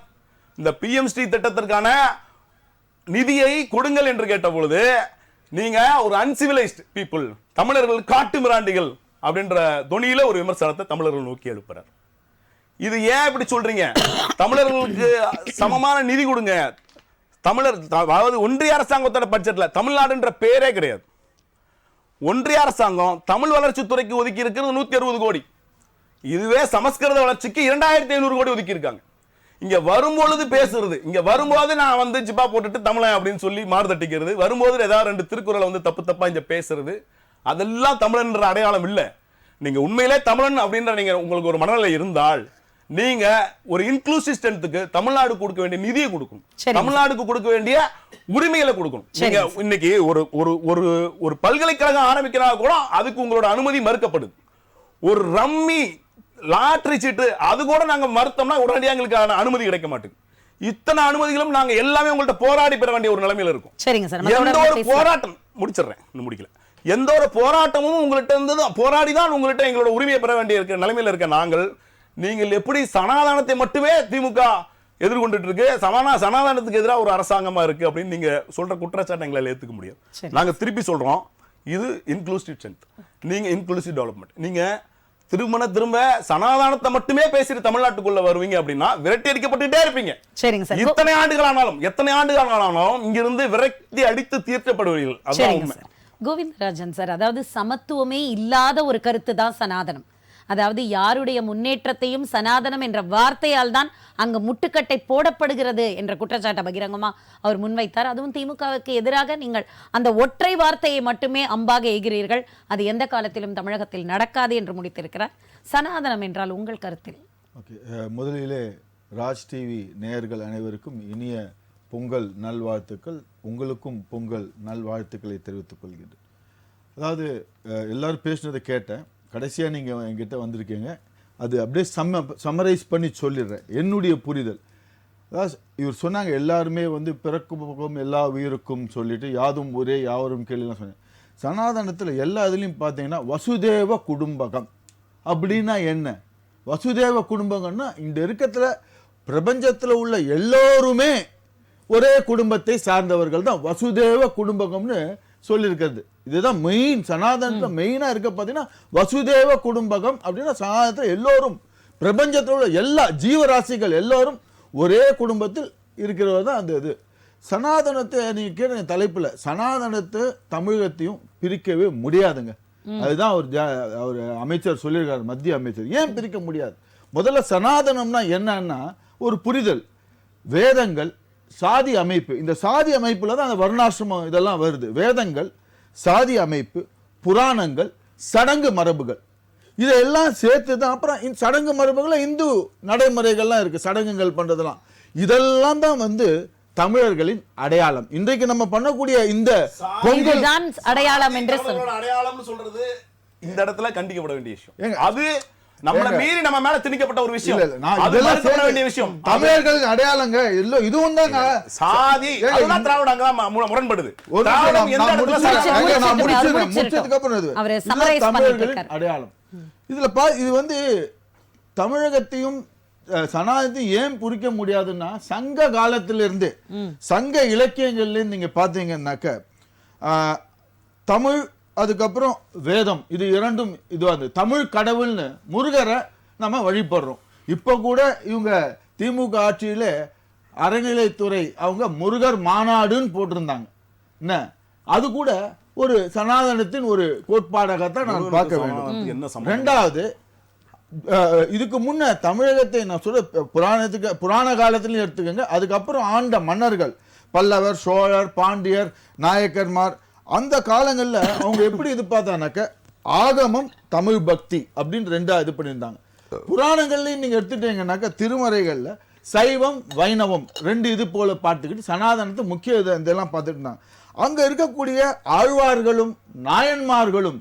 இந்த PMST திட்டத்திற்கான நிதியை கொடுங்கள் என்று கேட்ட பொழுது நீங்க ஒரு அன்சிவிலைஸ்டு பீப்புள், தமிழர்கள் காட்டு மிராண்டிகள் அப்படின்ற தொனியில ஒரு விமர்சனத்தை தமிழர்கள் நோக்கி எழுப்புறார். இது ஏன் இப்படி சொல்றீங்க? தமிழர்களுக்கு சமமான நிதி கொடுங்க. தமிழர் அதாவது ஒன்றிய அரசாங்கத்தோட பட்ஜெட்ல தமிழ்நாடுன்ற பேரே கிடையாது. ஒன்றிய அரசாங்கம் தமிழ் வளர்ச்சித்துறைக்கு ஒதுக்கி இருக்கிறது 160 கோடி. இதுவே சமஸ்கிருத வளர்ச்சிக்கு 2500 கோடி ஒதுக்கி இருக்காங்க. இங்க வரும்பொழுது பேசுறது, இங்க வரும்போது நான் வந்து ஜிப்பா போட்டுட்டு தமிழன் அப்படின்னு சொல்லி மாறுதட்டிக்கிறது, வரும்போது ஏதாவது 2 திருக்குறளை வந்து தப்பா இங்க பேசுறது, அதெல்லாம் தமிழன்ற அடையாளம் இல்ல. நீங்க உண்மையிலே தமிழன் அப்படின்ற நீங்க உங்களுக்கு ஒரு மனநிலை இருந்தால் நீங்க ஒரு இன்க்ளூசிவ் ஸ்ட்ரென்த்துக்கு தமிழ்நாடு கொடுக்க வேண்டிய நிதியை கொடுக்கணும், தமிழ்நாடுக்கு கொடுக்க வேண்டிய உரிமைகளை கொடுக்கணும். நீங்க இன்னைக்கு ஒரு ஒரு ஒரு பல்கலைக்கழகம் ஆரம்பிக்கிறா கூட அதுக்கு உங்களோட அனுமதி மறுக்கப்படுது. ஒரு ரம்மி லாட்டரி சீட்டு அது கூட நாங்க மறுத்தோம்னா உடனடியாக எங்களுக்கு அனுமதி கிடைக்க மாட்டேங்குது. இத்தனை அனுமதிகளும் நாங்க எல்லாமே உங்கள்ட்ட போராடி பெற வேண்டிய ஒரு நிலைமையில இருக்கும். சரிங்க சார், எந்த ஒரு போராட்டம் முடிச்சிடுறேன், இன்னும் முடிக்கல. எந்த ஒரு போராட்டமும் உங்கள்ட்ட இருந்து போராடி தான் உங்கள்ட்ட எங்களோட உரிமையை பெற வேண்டிய இருக்கிற நிலைமையில இருக்க நாங்கள், நீங்கள் எப்படி சனாதனத்தை மட்டுமே திமுக எதிர்கொண்டுட்டு இருக்கு, சனாதனத்துக்கு எதிராக ஒரு அரசாங்கமா இருக்கு அப்படின்னு நீங்க சொல்ற குற்றச்சாட்டை எங்களால் ஏத்துக்க முடியாது. நாங்க திருப்பி சொல்றோம், இது இன்க்ளூசிவ் ஸ்ட்ரென்த், நீங்க இன்க்ளூசிவ் டெவலப்மெண்ட். நீங்க திரும்ப சனாதனத்தை மட்டுமே பேசிட்டு தமிழ்நாட்டுக்குள்ள வருவீங்க அப்படின்னா விரட்டி அடிக்கப்பட்டுட்டே இருப்பீங்க. சரிங்க சார், எத்தனை ஆண்டுகள் ஆனாலும் இங்கிருந்து விரட்டி அடித்து தீர்க்கப்படுவீர்கள். அதான் உண்மை. கோவிந்தராஜன் சார், அதாவது சமத்துவமே இல்லாத ஒரு கருத்து தான் சனாதனம். அதாவது யாருடைய முன்னேற்றத்தையும் சனாதனம் என்ற வார்த்தையால் தான் அங்கு முட்டுக்கட்டை போடப்படுகிறது என்ற குற்றச்சாட்டை பகிரங்கமா அவர் முன்வைத்தார். அதுவும் திமுகவுக்கு எதிராக நீங்கள் அந்த ஒற்றை வார்த்தையை மட்டுமே அம்பாக எய்கிறீர்கள், அது எந்த காலத்திலும் தமிழகத்தில் நடக்காது என்று முடித்திருக்கிறார். சனாதனம் என்றால் உங்கள் கருத்தில்? ஓகே, முதலிலே ராஜ் டிவி நேயர்கள் அனைவருக்கும் இனிய பொங்கல் நல்வாழ்த்துக்கள். உங்களுக்கும் பொங்கல் நல்வாழ்த்துக்களை தெரிவித்துக் கொள்கிறேன். அதாவது எல்லாரும் பேசினதை கேட்டேன், கடைசியாக நீங்கள் என்கிட்ட வந்திருக்கீங்க, அது அப்படியே சம்மரைஸ் பண்ணி சொல்லிடுறேன் என்னுடைய புரிதல். அதாவது இவர் சொன்னாங்க எல்லாருமே வந்து பிறக்கும் எல்லா உயிருக்கும் சொல்லிட்டு யாதும் ஊரே யாவரும் கேள்விலாம் சொன்னேன். சனாதனத்தில் எல்லா இதுலேயும் பார்த்தீங்கன்னா வசுதேவ குடும்பகம் அப்படின்னா என்ன? வசுதேவ குடும்பங்கள்னா இந்த இருக்கத்துல பிரபஞ்சத்தில் உள்ள எல்லோருமே ஒரே குடும்பத்தை சார்ந்தவர்கள் தான் வசுதேவ குடும்பகம்னு சொல்லியிருக்கிறது. இதுதான் மெயின் சனாதனத்தில் மெயினாக இருக்க பார்த்தீங்கன்னா வசுதேவ குடும்பகம் அப்படின்னா சனாதனத்தில் எல்லோரும் பிரபஞ்சத்தில் உள்ள எல்லா ஜீவராசிகள் எல்லோரும் ஒரே குடும்பத்தில் இருக்கிறவர் தான் அந்த இது. சனாதனத்தை நீங்கள் கேட்ட தலைப்பில் சனாதனத்தை தமிழகத்தையும் பிரிக்கவே முடியாதுங்க. அதுதான் அவர் அமைச்சர் சொல்லியிருக்காரு, மத்திய அமைச்சர். ஏன் பிரிக்க முடியாது? முதல்ல சனாதனம்னா என்னன்னா ஒரு புரிதல், வேதங்கள், சாதி அமைப்பு. இந்த சாதி அமைப்புல தான் அந்த வர்ணாசிரமம் இதெல்லாம் வருது. வேதங்கள், சாதி அமைப்பு, புராணங்கள், சடங்கு மரபுகள், இதெல்லாம் சேர்த்து தான். அப்புறம் இந்த சடங்கு மரபுகள் இந்து நடைமுறைகள்லாம் இருக்கு, சடங்குகள் பண்றதெல்லாம், இதெல்லாம் தான் வந்து தமிழர்களின் அடையாளம். இன்றைக்கு நம்ம பண்ணக்கூடிய இந்த பொங்கல் தான் அடையாளம் என்று அடையாளம்னு சொல்றது இந்த இடத்துல கண்டிக்கப்பட வேண்டிய விஷயம். அது நம்மள மீறி நம்ம மேல திணிக்கப்பட்ட ஒரு விஷயம். அதெல்லாம் சொல்ல வேண்டிய விஷயம். தமிழர்களின் அடையாளங்க இல்ல, இதுவும் தாங்க சாதி. அதுதான் திராவிடங்க முரண்படுது. முடிச்சதுக்கு அப்புறம் இது தமிழர்களின் அடையாளம். இதுல இது வந்து தமிழகத்தையும் சனாதனத்தையும் ஏன் புரிக்க முடியாதுன்னா சங்க காலத்திலிருந்து சங்க இலக்கியங்கள்ல நீங்க பாத்தீங்கன்னாக்க தமிழ் அதுக்கப்புறம் வேதம் இது இரண்டும் இதுவாது. தமிழ் கடவுள்னு முருகரை நம்ம வழிபடுறோம். இப்ப கூட இவங்க திமுக ஆட்சியில அறநிலைத்துறை அவங்க முருகர் மாநாடுன்னு போட்டிருந்தாங்க. என்ன அது கூட ஒரு சனாதனத்தின் ஒரு கோட்பாடாகத்தான் நான் பார்க்க வேண்டும். ரெண்டாவது, இதுக்கு முன்ன தமிழகத்தை நான் சொல்ல புராண காலத்திலையும் எடுத்துக்கோங்க. அதுக்கப்புறம் ஆண்ட மன்னர்கள் பல்லவர், சோழர், பாண்டியர், நாயக்கர்மார், அந்த காலங்களில் அவங்க எப்படி இது பார்த்தானாக்க ஆகமம், தமிழ் பக்தி அப்படின்னு ரெண்டா இது பண்ணியிருந்தாங்க. புராணங்கள்லையும் நீங்க எடுத்துட்டீங்கன்னாக்க திருமறைகள்ல சைவம் வைணவம் ரெண்டு இது போல பார்த்துக்கிட்டு சனாதனத்தை முக்கிய இதெல்லாம் பார்த்துட்டு இருந்தாங்க. அங்க இருக்கக்கூடிய ஆழ்வார்களும் நாயன்மார்களும்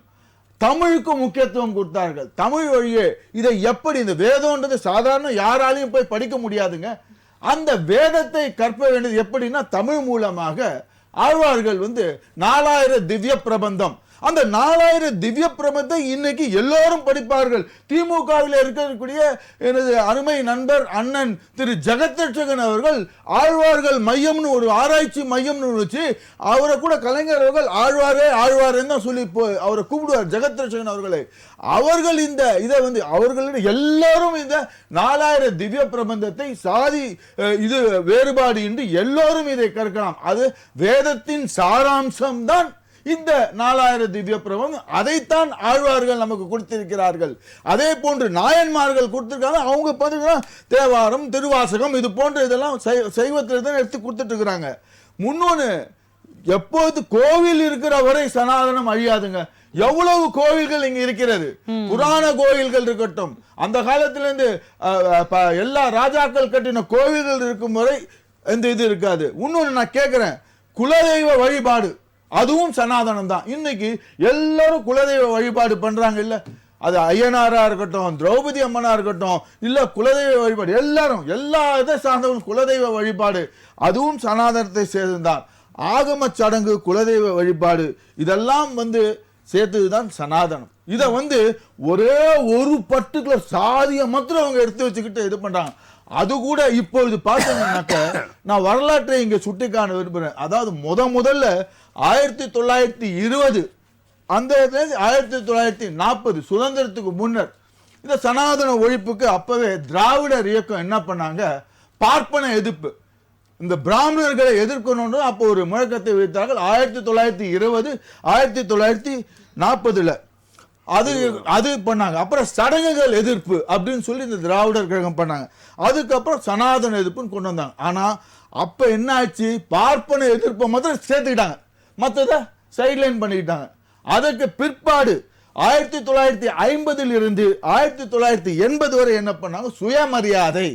தமிழுக்கு முக்கியத்துவம் கொடுத்தார்கள். தமிழ் வழியே இதை எப்படி, இந்த வேதம்ன்றது சாதாரண யாராலையும் போய் படிக்க முடியாதுங்க. அந்த வேதத்தை கற்ப வேண்டியது எப்படின்னா தமிழ் மூலமாக ஆழ்வார்கள் 4000 திவ்ய பிரபந்தம், அந்த 4000 திவ்ய பிரபந்தத்தை இன்னைக்கு எல்லோரும் படிப்பார்கள். திமுகவில் இருக்கக்கூடிய எனது அருமை நண்பர் அண்ணன் திரு ஜெகத்ரட்சகன் அவர்கள் ஆழ்வார்கள் மையம்னு ஒரு ஆராய்ச்சி மையம்னு வச்சு அவரை கூட கலைஞர் அவர்கள் ஆழ்வாரே தான் சொல்லி அவரை கூப்பிடுவார் ஜெகத்ரட்சகன் அவர்களை. அவர்கள் இந்த இதை அவர்களிடம் எல்லாரும் இந்த 4000 திவ்ய பிரபந்தத்தை சாதி இது வேறுபாடு இன்றி எல்லோரும் இதை கற்கலாம். அது வேதத்தின் சாராம்சம் தான் இந்த 4000 திவ்ய பிரபந்தம். அதைத்தான் ஆழ்வார்கள் நமக்கு கொடுத்திருக்கிறார்கள். அதே போன்று நாயன்மார்கள் கொடுத்திருக்காங்க. அவங்க பார்த்தீங்கன்னா தேவாரம், திருவாசகம் இது போன்ற இதெல்லாம் சைவத்தில் தான் எடுத்து கொடுத்துட்டு இருக்கிறாங்க. முன்னொன்னு, எப்போது கோவில் இருக்கிற வரை சனாதனம் அழியாதுங்க. எவ்வளவு கோவில்கள் இங்க இருக்கிறது, புராண கோவில்கள் இருக்கட்டும், அந்த காலத்திலிருந்து எல்லா ராஜாக்கள் கட்டின கோவில்கள் இருக்கும் வரை இந்த இது இருக்காது. இன்னொன்னு நான் கேட்கிறேன், குலதெய்வ வழிபாடு அதுவும் சனாதனம் தான். இன்னைக்கு எல்லாரும் குலதெய்வ வழிபாடு பண்றாங்க இல்ல, அது ஐயனாரா இருக்கட்டும், திரௌபதி அம்மனா இருக்கட்டும், இல்ல குலதெய்வ வழிபாடு எல்லாரும் எல்லா இதை சார்ந்தவங்க குலதெய்வ வழிபாடு அதுவும் சனாதனத்தை சேர்ந்துதான். ஆகம சடங்கு, குலதெய்வ வழிபாடு இதெல்லாம் சேர்த்ததுதான் சனாதனம். இதை ஒரே ஒரு பர்டிகுலர் சாதியை மாத்திரம் அவங்க எடுத்து வச்சுக்கிட்டு இது பண்றாங்க. அது கூட இப்பொழுது பார்த்தீங்கன்னாக்க நான் வரலாற்றை இங்க சுட்டிக்காண விரும்புறேன். அதாவது முதல்ல 1920 அந்த 1940 சுதந்திரத்துக்கு முன்னர் இந்த சனாதன ஒழிப்புக்கு அப்பவே திராவிடர் இயக்கம் என்ன பண்ணாங்க, பார்ப்பன எதிர்ப்பு, இந்த பிராமணர்களை எதிர்க்கணும்னு அப்போ ஒரு முழக்கத்தை வைத்தார்கள். 1920 1940 அது பண்ணாங்க. அப்புறம் சடங்குகள் எதிர்ப்பு அப்படின்னு சொல்லி இந்த திராவிடர் கழகம் பண்ணாங்க. அதுக்கப்புறம் சனாதன எதிர்ப்புன்னு கொண்டு வந்தாங்க. ஆனா அப்ப என்ன ஆச்சு, பார்ப்பன எதிர்ப்பை மாத்திரம் சேர்த்துக்கிட்டாங்க, மற்றதை சைட்லைன் பண்ணிக்கிட்டாங்க. அதற்கு பிற்பாடு 1950 இருந்து 1980 வரை என்ன பண்ணாங்க, சுயமரியாதை,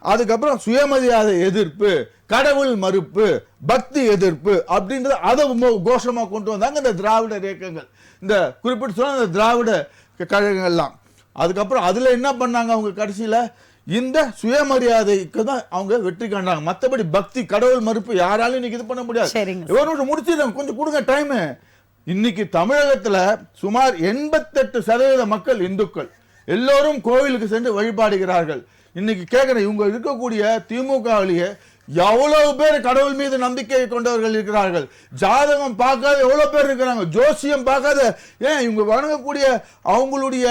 அதுக்கப்புறம் சுயமரியாதை எதிர்ப்பு, கடவுள் மறுப்பு, பக்தி எதிர்ப்பு அப்படின்றது அதை கோஷமா கொண்டு வந்தாங்க இந்த திராவிடர் இயக்கங்கள், இந்த குறிப்பிட்டு சொன்ன இந்த திராவிட கழகங்கள்லாம். அதுக்கப்புறம் அதுல என்ன பண்ணாங்க, அவங்க கடைசியில இந்த சுயமரியாதைக்கு தான் அவங்க வெற்றி கண்டாங்க. மற்றபடி பக்தி, கடவுள் மறுப்பு யாராலும் இன்னைக்கு இது பண்ண முடியாது. முடிச்சிருக்காங்க, கொஞ்சம் கொடுங்க டைம். இன்னைக்கு தமிழகத்துல சுமார் 88% மக்கள் இந்துக்கள், எல்லோரும் கோவிலுக்கு சென்று வழிபாடுகிறார்கள். இன்னைக்கு கேட்கிறேன், இவங்க இருக்கக்கூடிய திமுகவிலேயே எவ்வளவு பேர் கடவுள் மீது நம்பிக்கை கொண்டவர்கள் இருக்கிறார்கள். ஜாதகம் பார்க்காத எவ்வளவு பேர் இருக்கிறாங்க, ஜோசியம் பார்க்காத, ஏன் இவங்க வணங்கக்கூடிய அவங்களுடைய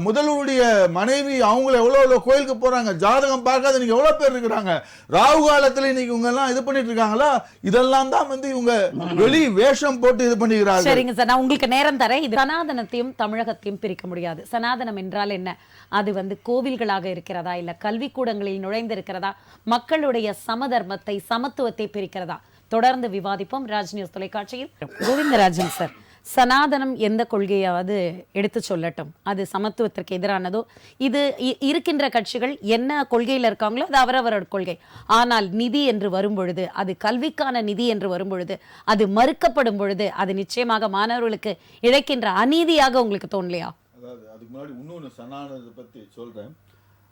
முதல்வருடைய மனைவி அவங்கள எவ்வளவு கோயிலுக்கு போறாங்க, ஜாதகம் பார்க்காத நீங்க எவ்வளவு பேர் இருக்கிறாங்க. ராகு காலத்துல இன்னைக்கு இவங்க எல்லாம் இது பண்ணிட்டு இருக்காங்களா, இதெல்லாம் தான் இவங்க வெளி வேஷம் போட்டு இது பண்ணிக்கிறாங்க. சரிங்க சார், நான் உங்களுக்கு நேரம் தரேன். இது சனாதனத்தையும் தமிழகத்தையும் பிரிக்க முடியாது. சனாதனம் என்றால் என்ன, அது கோவில்களாக இருக்கிறதா, இல்ல கல்விக்கூடங்களில் நுழைந்திருக்கிறதா, மக்களுடைய சமதர்மத்தை சமத்துவத்தை பிரிக்கிறதா, தொடர்ந்து விவாதிப்போம் ராஜ் நியூஸ் தொலைக்காட்சியில். கோவிந்தராஜன் சார், சனாதனம் எந்த கொள்கையாவது எடுத்து சொல்லட்டும், அது சமத்துவத்திற்கு எதிரானதோ, இது இருக்கின்ற கட்சிகள் என்ன கொள்கையில் இருக்காங்களோ அது அவரவரோட கொள்கை. ஆனால் நிதி என்று வரும்பொழுது, அது கல்விக்கான நிதி என்று வரும்பொழுது, அது மறுக்கப்படும் பொழுது, அது நிச்சயமாக மாணவர்களுக்கு இழைக்கின்ற அநீதியாக உங்களுக்கு தோணலையா? அதாவது அதுக்கு முன்னாடி இன்னொன்று சனாதனத்தை பற்றி சொல்றேன்.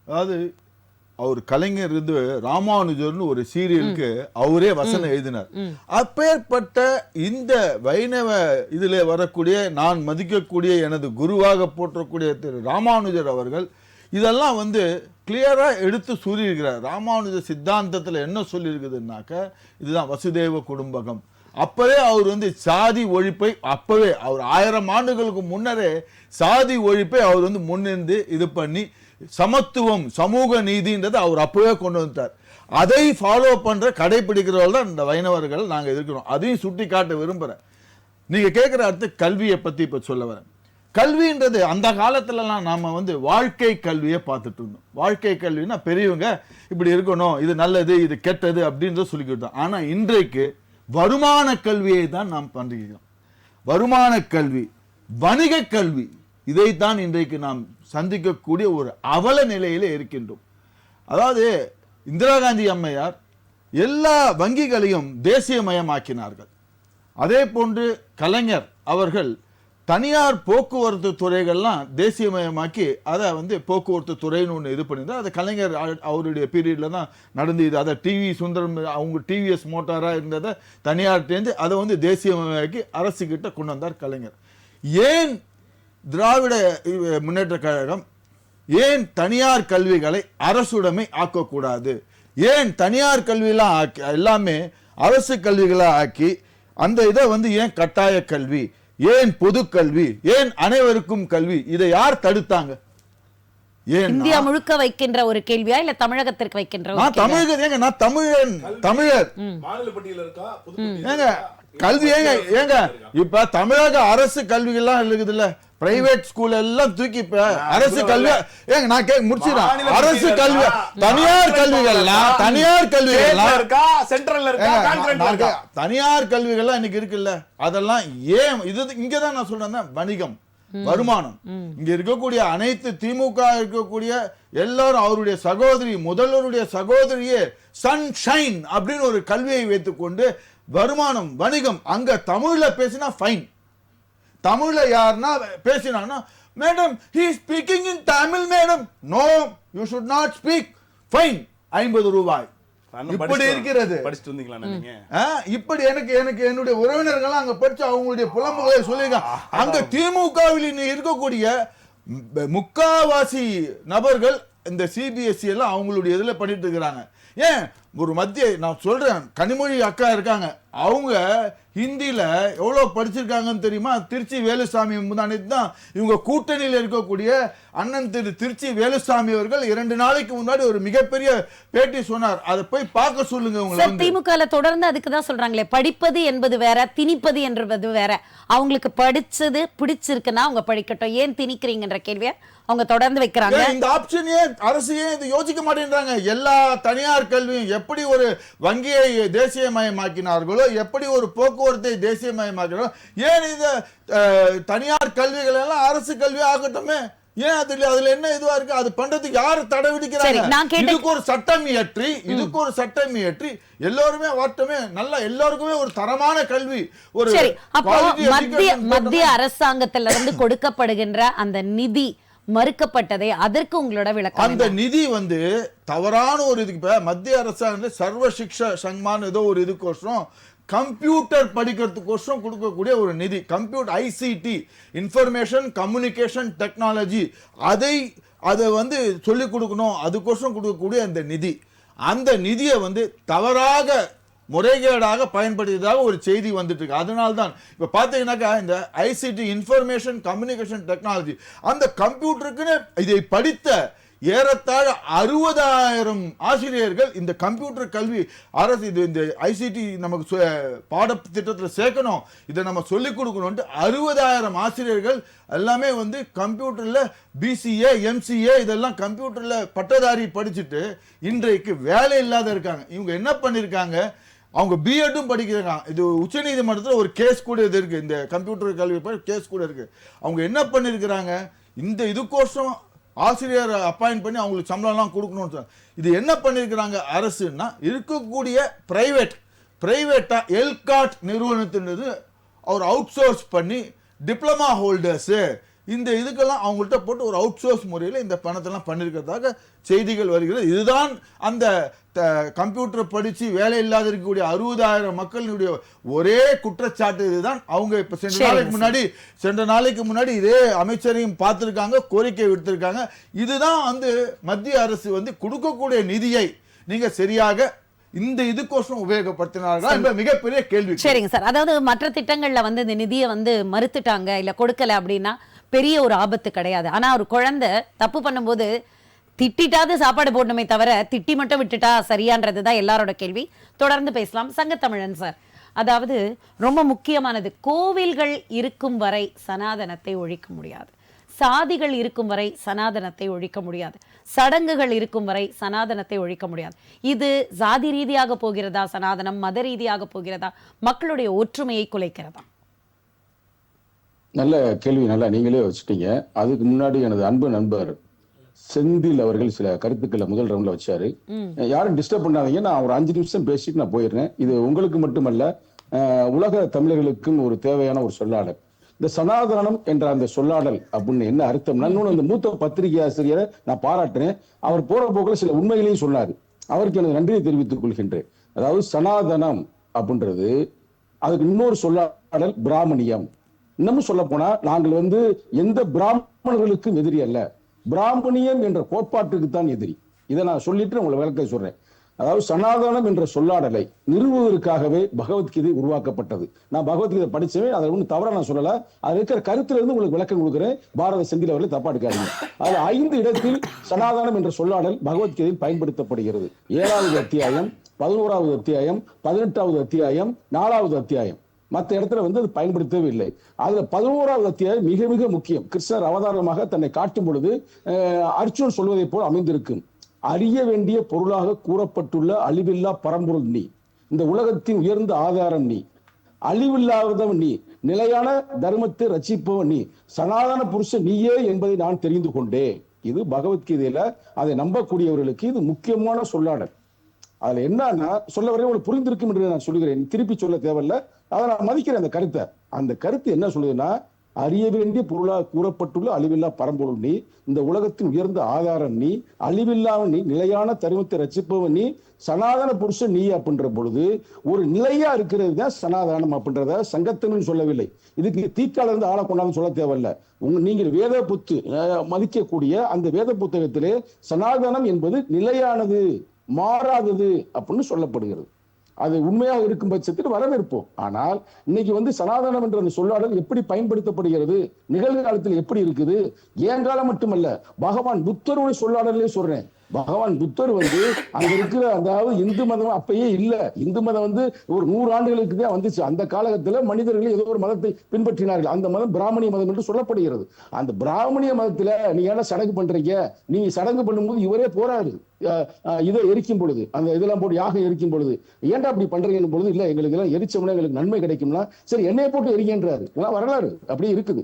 அதாவது அவர் கலைஞர் ராமானுஜர்னு ஒரு சீரியலுக்கு அவரே வசனம் எழுதினார். அப்பேற்பட்ட இந்த வைணவ இதுல வரக்கூடிய, நான் மதிக்கக்கூடிய எனது குருவாக போற்றக்கூடிய திரு ராமானுஜர் அவர்கள் இதெல்லாம் கிளியரா எடுத்து சொல்லியிருக்கிறார். ராமானுஜ சித்தாந்தத்துல என்ன சொல்லியிருக்குதுன்னாக்க, இதுதான் வசுதேவ குடும்பகம். அப்பவே அவர் சாதி ஒழிப்பை, அப்பவே அவர் 1000 ஆண்டுகளுக்கு முன்னரே சாதி ஒழிப்பை அவர் முன்னிருந்து இது பண்ணி சமத்துவம், சமூக நீதின்றதை அவர் அப்பவே கொண்டு வந்தார். அதை ஃபாலோ பண்ற கடைபிடிக்கிறவர்கள் தான் இந்த வைணவர்கள் நாங்க இருக்கிறோம். அதையும் சுட்டி காட்ட விரும்புறேன். நீங்க கேட்கிற அடுத்து கல்வியை பத்தி இப்ப சொல்ல வரேன். கல்வின்றது அந்த காலத்துலலாம் நாம வாழ்க்கை கல்வியை பார்த்துட்டு இருந்தோம். வாழ்க்கை கல்வினா பெரியவங்க இப்படி இருக்கணும், இது நல்லது, இது கெட்டது அப்படின்றத சொல்லிக்கிட்டோம். ஆனா இன்றைக்கு வருமான கல்வியை தான் நாம் பண்றோம். வருமான கல்வி, வணிக கல்வி, இதைத்தான் இன்றைக்கு நாம் சந்திக்கக்கூடிய ஒரு அவல நிலையில இருக்கின்றோம். அதாவது இந்திரா காந்தி அம்மையார் எல்லா வங்கிகளையும் தேசியமயமாக்கினார்கள். அதே போன்று கலைஞர் அவர்கள் தனியார் போக்குவரத்து துறைகள்லாம் தேசியமயமாக்கி அதை வந்து போக்குவரத்து துறைன்னு ஒன்று இது பண்ணியிருந்தா அது கலைஞர் அவருடைய பீரியடில் தான் நடந்தது. அதை டிவி சுந்தரம் அவங்க டிவிஎஸ் மோட்டாராக இருந்ததை தனியார்ட்டேருந்து அதை வந்து தேசியமயமாக்கி அரசுக்கிட்ட கொண்டு வந்தார் கலைஞர். ஏன் திராவிட முன்னேற்ற கழகம் ஏன் தனியார் கல்விகளை அரசுடைமை ஆக்கக்கூடாது, ஏன் தனியார் கல்வியெல்லாம் ஆக்கி எல்லாமே அரசு கல்விகளாக ஆக்கி அந்த இதை வந்து ஏன் கட்டாய கல்வி, ஏன் பொது கல்வி, ஏன் அனைவருக்கும் கல்வி, இதை யார் தடுத்தாங்க? ஏன் இந்தியா முழுக்க வைக்கின்ற ஒரு கேள்வியா இல்ல தமிழகத்திற்கு வைக்கின்ற ஒரு கேள்வியா? தமிழக ஏங்க நான் தமிழன் தமிழர் மாநில பட்டியல இருக்கா ஏங்க கல்வி ஏங்க இப்ப தமிழக அரசு கல்விகள்லாம் இருக்குதுல்ல, பிரைவேட் ஸ்கூல் எல்லாம் தூக்கி இப்ப அரசு கல்வி ஏங்க நான் முடிச்சிடறேன். அரசு கல்வி தனியார் கல்விகள்லாம் இருக்கா, சென்ட்ரல்ல இருக்கா, கான்ட்ராக்ட்ல இருக்கா? தனியார் கல்விகள்லாம் இன்னைக்கு இருக்குல்ல, அதெல்லாம் ஏன் இது இங்கதான் நான் சொல்றேன் வணிகம் வருமானம். இங்க இருக்கக்கூடிய அனைத்து திமுக இருக்கக்கூடிய எல்லாரும் அவருடைய சகோதரி முதல்வருடைய சகோதரியே சன்ஷைன் அப்படின்னு ஒரு கல்வியை வைத்துக்கொண்டு வருமானம் வணிகம். அங்க தமிழ்ல பேசினா ஃபைன், தமிழ்ல யாருன்னா பேசினா madam he is speaking in Tamil madam, no you should not speak, fine 50 ரூபாய். இப்படி இருக்கிறது. படிச்சிட்டு வந்தீங்களா நீங்க? இப்படி எனக்கு என்னுடைய உறவினர்கள் அங்க படிச்சு அவங்களுடைய புலம்புகளை சொல்லியிருக்காங்க. அங்க திமுகவில் இருக்கக்கூடிய முக்காவாசி நபர்கள் இந்த சிபிஎஸ்இ எல்லாம் அவங்களுடைய இதுல பண்ணிட்டு இருக்கிறாங்க. ஏன் ஒரு மத்திய நான் சொல்றேன், கனிமொழி அக்கா இருக்காங்க, அவங்க ஹிந்தியில எவ்வளவு படிச்சிருக்காங்கன்னு தெரியுமா? திருச்சி வேலுசாமி முந்தானத்து தான் இவங்க கூட்டணியில் இருக்கக்கூடிய அண்ணன் திருச்சி வேலுசாமி அவர்கள் 2 நாளைக்கு முன்னாடி ஒரு மிகப்பெரிய பேட்டி சொன்னார். அதை போய் பார்க்க சொல்லுங்க. உங்களை திமுக தொடர்ந்து அதுக்கு தான் சொல்றாங்களே, படிப்பது என்பது வேற, திணிப்பது என்பது வேற. அவங்களுக்கு படிச்சது பிடிச்சிருக்குன்னா அவங்க படிக்கட்டும், ஏன் திணிக்கிறீங்கன்ற கேள்வியை அவங்க தொடர்ந்து வைக்கிறாங்க. இந்த ஆப்ஷன் ஏன் அரசு ஏன் இது யோசிக்க மாட்டேன்றாங்க? எல்லா தனியார் கல்வியும் எப்படி ஒரு வங்கியை தேசியமயமாக்கினார்களோ, எப்படி ஒரு போக்குவரத்தை தேசியமயமாக்கினாரோ, ஏன் இந்த தனியார் கல்விகள் எல்லாம் அரசு கல்வி ஆகட்டுமே? ஏன் அதுல என்ன இதுவா இருக்கு? அது பண்றதுக்கு யாரு தடை விதிக்கிறாங்க? இதுக்கு ஒரு சட்டம் இயற்றி எல்லாருமே வாட்டமே நல்லா எல்லாருக்குமே ஒரு தரமான கல்வி ஒரு மத்திய அரசாங்கத்துல இருந்து கொடுக்கப்படுகின்ற அந்த நிதி மறுக்கப்பட்டதே, அதற்கு உங்களோட விளக்கம்? அந்த நிதி வந்து தவறான ஒரு இதுக்கு இப்ப மத்திய அரசாங்கத்துல சர்வ சிக்ஷா சன்மான் ஏதோ ஒரு இதுக்கோசரம் கம்ப்யூட்டர் படிக்கிறதுக்கோசரம் கொடுக்கக்கூடிய ஒரு நிதி, computer ICT information communication technology, அதை வந்து சொல்லிக் கொடுக்கணும், அதுக்கோசரம் கொடுக்கக்கூடிய அந்த நிதியை வந்து தவறாக முறைகேடாக பயன்படுத்தியதாக ஒரு செய்தி வந்துட்டு இருக்கு. அதனால தான் இப்ப பாத்தீங்கன்னாக்கா இந்த ஐசிடி இன்ஃபர்மேஷன் கம்யூனிகேஷன் டெக்னாலஜி அந்த கம்ப்யூட்டருக்குன்னு இதை படித்த ஏறத்தாழ 60,000 ஆசிரியர்கள் இந்த கம்ப்யூட்டர் கல்வி அரசு இது இந்த ஐசிடி நமக்கு பாடத்திட்டத்தில் சேர்க்கணும், இதை நம்ம சொல்லிக் கொடுக்கணும். 60,000 ஆசிரியர்கள் எல்லாமே வந்து கம்ப்யூட்டர்ல பிசிஏ எம்சிஏ இதெல்லாம் கம்ப்யூட்டர்ல பட்டதாரி படிச்சுட்டு இன்றைக்கு வேலை இல்லாத இருக்காங்க. இவங்க என்ன பண்ணிருக்காங்க? அவங்க பிஎட்டும் படிக்கிறாங்க. இது உச்ச நீதிமன்றத்தில் ஒரு கேஸ் கூட இது இருக்கு, இந்த கம்ப்யூட்டர் கல்வி கேஸ் கூட இருக்கு. அவங்க என்ன பண்ணிருக்கிறாங்க? இந்த இதுக்கோசம் ஆசிரியர் அப்பாயிண்ட் பண்ணி அவங்களுக்கு சம்பளம்லாம் கொடுக்கணும்னு இது என்ன பண்ணிருக்கிறாங்க அரசுன்னா, இருக்கக்கூடிய பிரைவேட்டா எல்காட் நிறுவனத்தினது அவர் அவுட் சோர்ஸ் பண்ணி டிப்ளமா ஹோல்டர்ஸ் இந்த இதுக்கெல்லாம் அவங்கள்ட்ட போட்டு ஒரு அவுட் சோர்ஸ் முறையில் இந்த பணத்தெல்லாம் பண்ணிருக்கிறதாக செய்திகள் வருகிறது. இதுதான் அந்த கம்ப்யூட்டர் படிச்சு வேலை இல்லாத இருக்கக்கூடிய 60,000 மக்களுடைய ஒரே குற்றச்சாட்டு. இதுதான் அவங்க இப்ப சென்ற நாளைக்கு முன்னாடி இதே அமைச்சரையும் பார்த்திருக்காங்க, கோரிக்கை விடுத்திருக்காங்க. இதுதான் வந்து மத்திய அரசு வந்து கொடுக்கக்கூடிய நிதியை நீங்க சரியாக இந்த இதுக்கோசம் உபயோகப்படுத்தினார்கள் மிகப்பெரிய கேள்வி. சரிங்க சார், அதாவது மற்ற திட்டங்கள்ல வந்து இந்த நிதியை வந்து மறுத்துட்டாங்க இல்ல கொடுக்கல அப்படின்னா பெரிய ஒரு ஆபத்து கிடையாது. ஆனா ஒரு குழந்தை தப்பு பண்ணும்போது திட்டாவது சாப்பாடு போடணுமே தவிர திட்டி மட்டும் விட்டுட்டா சரியான்றதுதான் எல்லாரோட கேள்வி. தொடர்ந்து பேசலாம். சங்கத்தமிழன் சார், அதாவது ரொம்ப முக்கியமானது, கோவில்கள் இருக்கும் வரை சனாதனத்தை ஒழிக்க முடியாது, சாதிகள் இருக்கும் வரை சனாதனத்தை ஒழிக்க முடியாது, சடங்குகள் இருக்கும் வரை சனாதனத்தை ஒழிக்க முடியாது. இது சாதி ரீதியாக போகிறதா சனாதனம், மத ரீதியாக போகிறதா, மக்களுடைய ஒற்றுமையை குலைக்கிறதா? நல்ல கேள்வி, நல்லா நீங்களே வச்சுட்டீங்க. அதுக்கு முன்னாடி எனது அன்பு நண்பர் செந்தில் அவர்கள் சில கருத்துக்களை முதல் ரவுண்ட்ல வச்சாரு. யாரும் டிஸ்டர்ப் பண்ணாதீங்க, நான் ஒரு 5 நிமிஷம் பேசிட்டு நான் போயிடுறேன். இது உங்களுக்கு மட்டுமல்ல, உலக தமிழர்களுக்கும் ஒரு தேவையான ஒரு சொல்லாடல். இந்த சனாதனம் என்ற அந்த சொல்லாடல் அப்படின்னு என்ன அர்த்தம்? இன்னொன்னு அந்த மூத்த பத்திரிகை ஆசிரியரை நான் பாராட்டுறேன். அவர் போற போக்கில் சில உண்மைகளையும் சொன்னாரு. அவருக்கு எனக்கு நன்றியை தெரிவித்துக் கொள்கின்றேன். அதாவது சனாதனம் அப்படின்றது அதுக்கு இன்னொரு சொல்லாடல் பிராமணியம். இன்னமும் சொல்ல போனா நாங்கள் எந்த பிராமணர்களுக்கும் எதிரி அல்ல, பிராமணியம் என்ற கோட்பாட்டுக்கு தான் எதிரி. இதை நான் சொல்லிட்டு உங்களை விளக்க சொல்றேன். அதாவது சனாதனம் என்ற சொல்லாடலை நிறுவுவதற்காகவே பகவத்கீதை உருவாக்கப்பட்டது. நான் பகவத்கீதை படிச்சவே அதை ஒன்றும் தவறா நான் சொல்லல. அது இருக்கிற கருத்துல இருந்து உங்களுக்கு விளக்கம் கொடுக்குறேன். பாரத செந்தில் அவர்களை தப்பா எடுக்காதீங்க. அதுல 5 இடத்தில் சனாதனம் என்ற சொல்லாடல் பகவத்கீதையில் பயன்படுத்தப்படுகிறது. 7வது அத்தியாயம், 11வது அத்தியாயம், 18வது அத்தியாயம், 4வது அத்தியாயம். மற்ற இடத்துல அது பயன்படுத்தவே இல்லை. அதுல 11வது அத்தியாயம் மிக மிக முக்கியம். கிருஷ்ணர் அவதாரமாக தன்னை காட்டும் பொழுது அர்ஜுனன் சொல்வதை போல் அமைந்திருக்கும். அறிய வேண்டிய பொருளாக கூறப்பட்டுள்ள அழிவில்லா பரம்பொருள் நீ, இந்த உலகத்தின் உயர்ந்த ஆதாரம் நீ, அழிவில்லாதவன் நீ, நிலையான தர்மத்தை ரட்சிப்பவன் நீ, சனாதன புருஷன் நீயே என்பதை நான் தெரிந்து கொண்டேன். இது பகவத்கீதையில அதை நம்பக்கூடியவர்களுக்கு இது முக்கியமான சொல்லாடல். அதுல என்னன்னா சொல்ல வரையும் உங்களுக்கு புரிந்திருக்கும் என்று நான் சொல்லுகிறேன், திருப்பி சொல்ல தேவையில்ல. அதை நான் மதிக்கிறேன். அந்த கருத்து என்ன சொல்லுதுன்னா, அறிய வேண்டிய பொருளாக கூறப்பட்டுள்ள அழிவில்லா பரம்பொருள் நீ, இந்த உலகத்தின் உயர்ந்த ஆதாரம் நீ, அழிவில்லாமல் நீ, நிலையான தருமத்தை ரட்சிப்பவன் நீ, சனாதன புருஷன் நீ அப்படின்ற பொழுது ஒரு நிலையா இருக்கிறது தான் சனாதனம் அப்படின்றத சங்கத்தமிழ் சொல்லவில்லை. இதுக்கு தீக்கால இருந்து ஆளை கொண்டாந்து சொல்ல தேவையில்லை. நீங்கள் வேத புத்து மதிக்கக்கூடிய அந்த வேத புத்தகத்திலே சனாதனம் என்பது நிலையானது, மாறாதது அப்படின்னு சொல்லப்படுகிறது. அது உண்மையாக இருக்கும் பட்சத்தில் வரவேற்போம். ஆனால் இன்னைக்கு சனாதனம் என்ற அந்த சொல்லாடல் எப்படி பயன்படுத்தப்படுகிறது, நிகழ்காலத்தில் எப்படி இருக்குது, ஏன் காலம் மட்டுமல்ல, பகவான் புத்தருடைய சொல்லாடலே சொல்றேன். பகவான் புத்தர் அங்க இருக்கிற அதாவது இந்து மதம் அப்பயே இல்ல. இந்து மதம் ஒரு 100 ஆண்டுகளுக்கு தான் வந்துச்சு. அந்த காலகட்டத்தில் மனிதர்கள் ஏதோ ஒரு மதத்தை பின்பற்றினார்கள். அந்த மதம் பிராமணிய மதம் என்று சொல்லப்படுகிறது. அந்த பிராமணிய மதத்துல நீ ஏன்னா சடங்கு பண்றீங்க, நீங்க சடங்கு பண்ணும்போது இவரே போராடு இதை எரிக்கும் பொழுது, அந்த இதெல்லாம் போட்டு யாகம் எரிக்கும் பொழுது, ஏன்டா அப்படி பண்றீங்கன்னு பொழுது, இல்ல எங்களுக்கு எல்லாம் எரிச்சோம்னா எங்களுக்கு நன்மை கிடைக்கும்னா சரி எண்ணெயை போட்டு எரிக்கின்றாரு. வரலாறு அப்படி இருக்குது,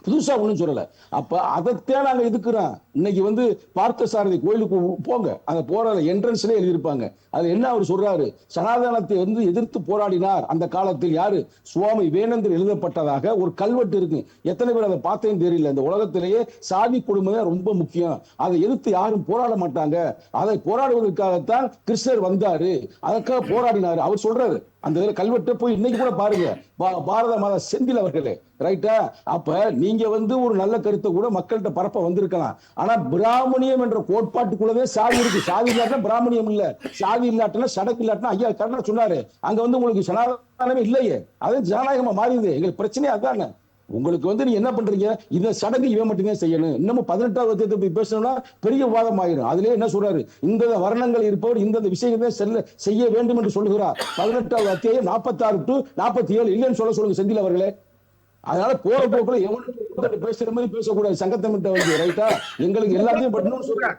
புதுசா ஒண்ணும் சொல்லல. அப்ப அதைத்தான் நாங்க எதுக்குறோம். இன்னைக்கு பார்த்தசாரதி கோயிலுக்கு போங்க, அந்த போற என்ட்ரன்ஸ்ல எழுதியிருப்பாங்க. அது என்ன அவர் சொல்றாரு, சனாதனத்தை எதிர்த்து போராடினார் அந்த காலத்தில் யாரு, சுவாமி வேணந்தர் எழுதப்பட்டதாக ஒரு கல்வெட்டு இருக்கு. எத்தனை பேர் அதை பார்த்தேன்னு தெரியல. இந்த உலகத்திலேயே சாதி கொடுமை ரொம்ப முக்கியம், அதை எதிர்த்து யாரும் போராட மாட்டாங்க, அதை போராடுவதற்காகத்தான் கிருஷ்ணர் வந்தாரு, அதற்காக போராடினாரு அவர் சொல்றாரு. அந்த கல்வெட்டை போய் இன்னைக்கு கூட பாருங்க, பாரத மாதா செந்தில் அவர்களே, ரைட்டா? அப்ப நீங்க ஒரு நல்ல கருத்தை கூட மக்கள்கிட்ட பரப்ப வந்திருக்கலாம். ஆனா பிராமணியம் என்ற கோட்பாட்டுக்குள்ளதே சாதி இருக்கு. சாதி இல்லாட்டா பிராமணியம் இல்ல, சாதி இல்லாட்டா சடக்கு இல்லாட்டா ஐயா கரெக்டா சொன்னாரு, அங்க உங்களுக்கு சனாதனமே இல்லையே, அது ஜனநாயகமா மாறிடுது. எங்களுக்கு பிரச்சனையே அதாங்க. உங்களுக்கு நீங்க என்ன பண்றீங்க, இந்த சடங்கு இவன் மட்டும்தான் செய்யணும். இன்னமும் 18வது அத்தியாயத்தை போய் பேசணும்னா பெரிய விவாதம் ஆயிரும். அதுலயே என்ன சொல்றாரு, இந்த வர்ணங்கள் இருப்பவர் இந்த விஷயத்தை செய்ய வேண்டும் என்று சொல்லுகிறார். 18வது அத்தியாயம் 46 to 47 இல்லைன்னு சொல்லுங்க செந்தில் அவர்களே. அதனால போற போக்குல எவனும் பேசுற மாதிரி பேசக்கூடாது. சங்கத்தமிட்ட ரைட்டா, எங்களுக்கு எல்லாத்தையும் பண்ணணும்னு சொல்றேன்.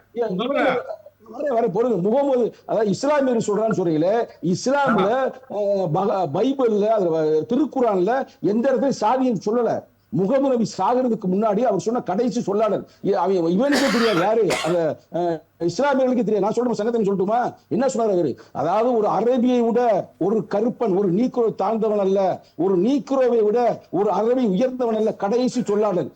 வர பொருங்க முகமது, அதாவது இஸ்லாமியர் சொல்றான்னு சொல்றீங்களே, இஸ்லாம்ல பைபிள்ல திருக்குறான்ல எந்த இடத்துல சாதியை சொல்லல. முகமது நபி சாகிறதுக்கு முன்னாடி அவர் சொன்ன கடைசி சொல்லாடல் இவனுக்கே தெரியாது, யாரு அந்த இஸ்லாமியர்களுக்கு தெரியாது. நான் சொல்றேன் சங்கத்தை சொல்லட்டுமா, என்ன சொன்னார் அவரு, அதாவது ஒரு அரபியை விட ஒரு கருப்பன், ஒரு நீக்ரோ தாழ்ந்தவன் அல்ல, ஒரு நீக்ரோவை விட ஒரு அரபி உயர்ந்தவன் அல்ல, கடைசி சொல்லாடல்.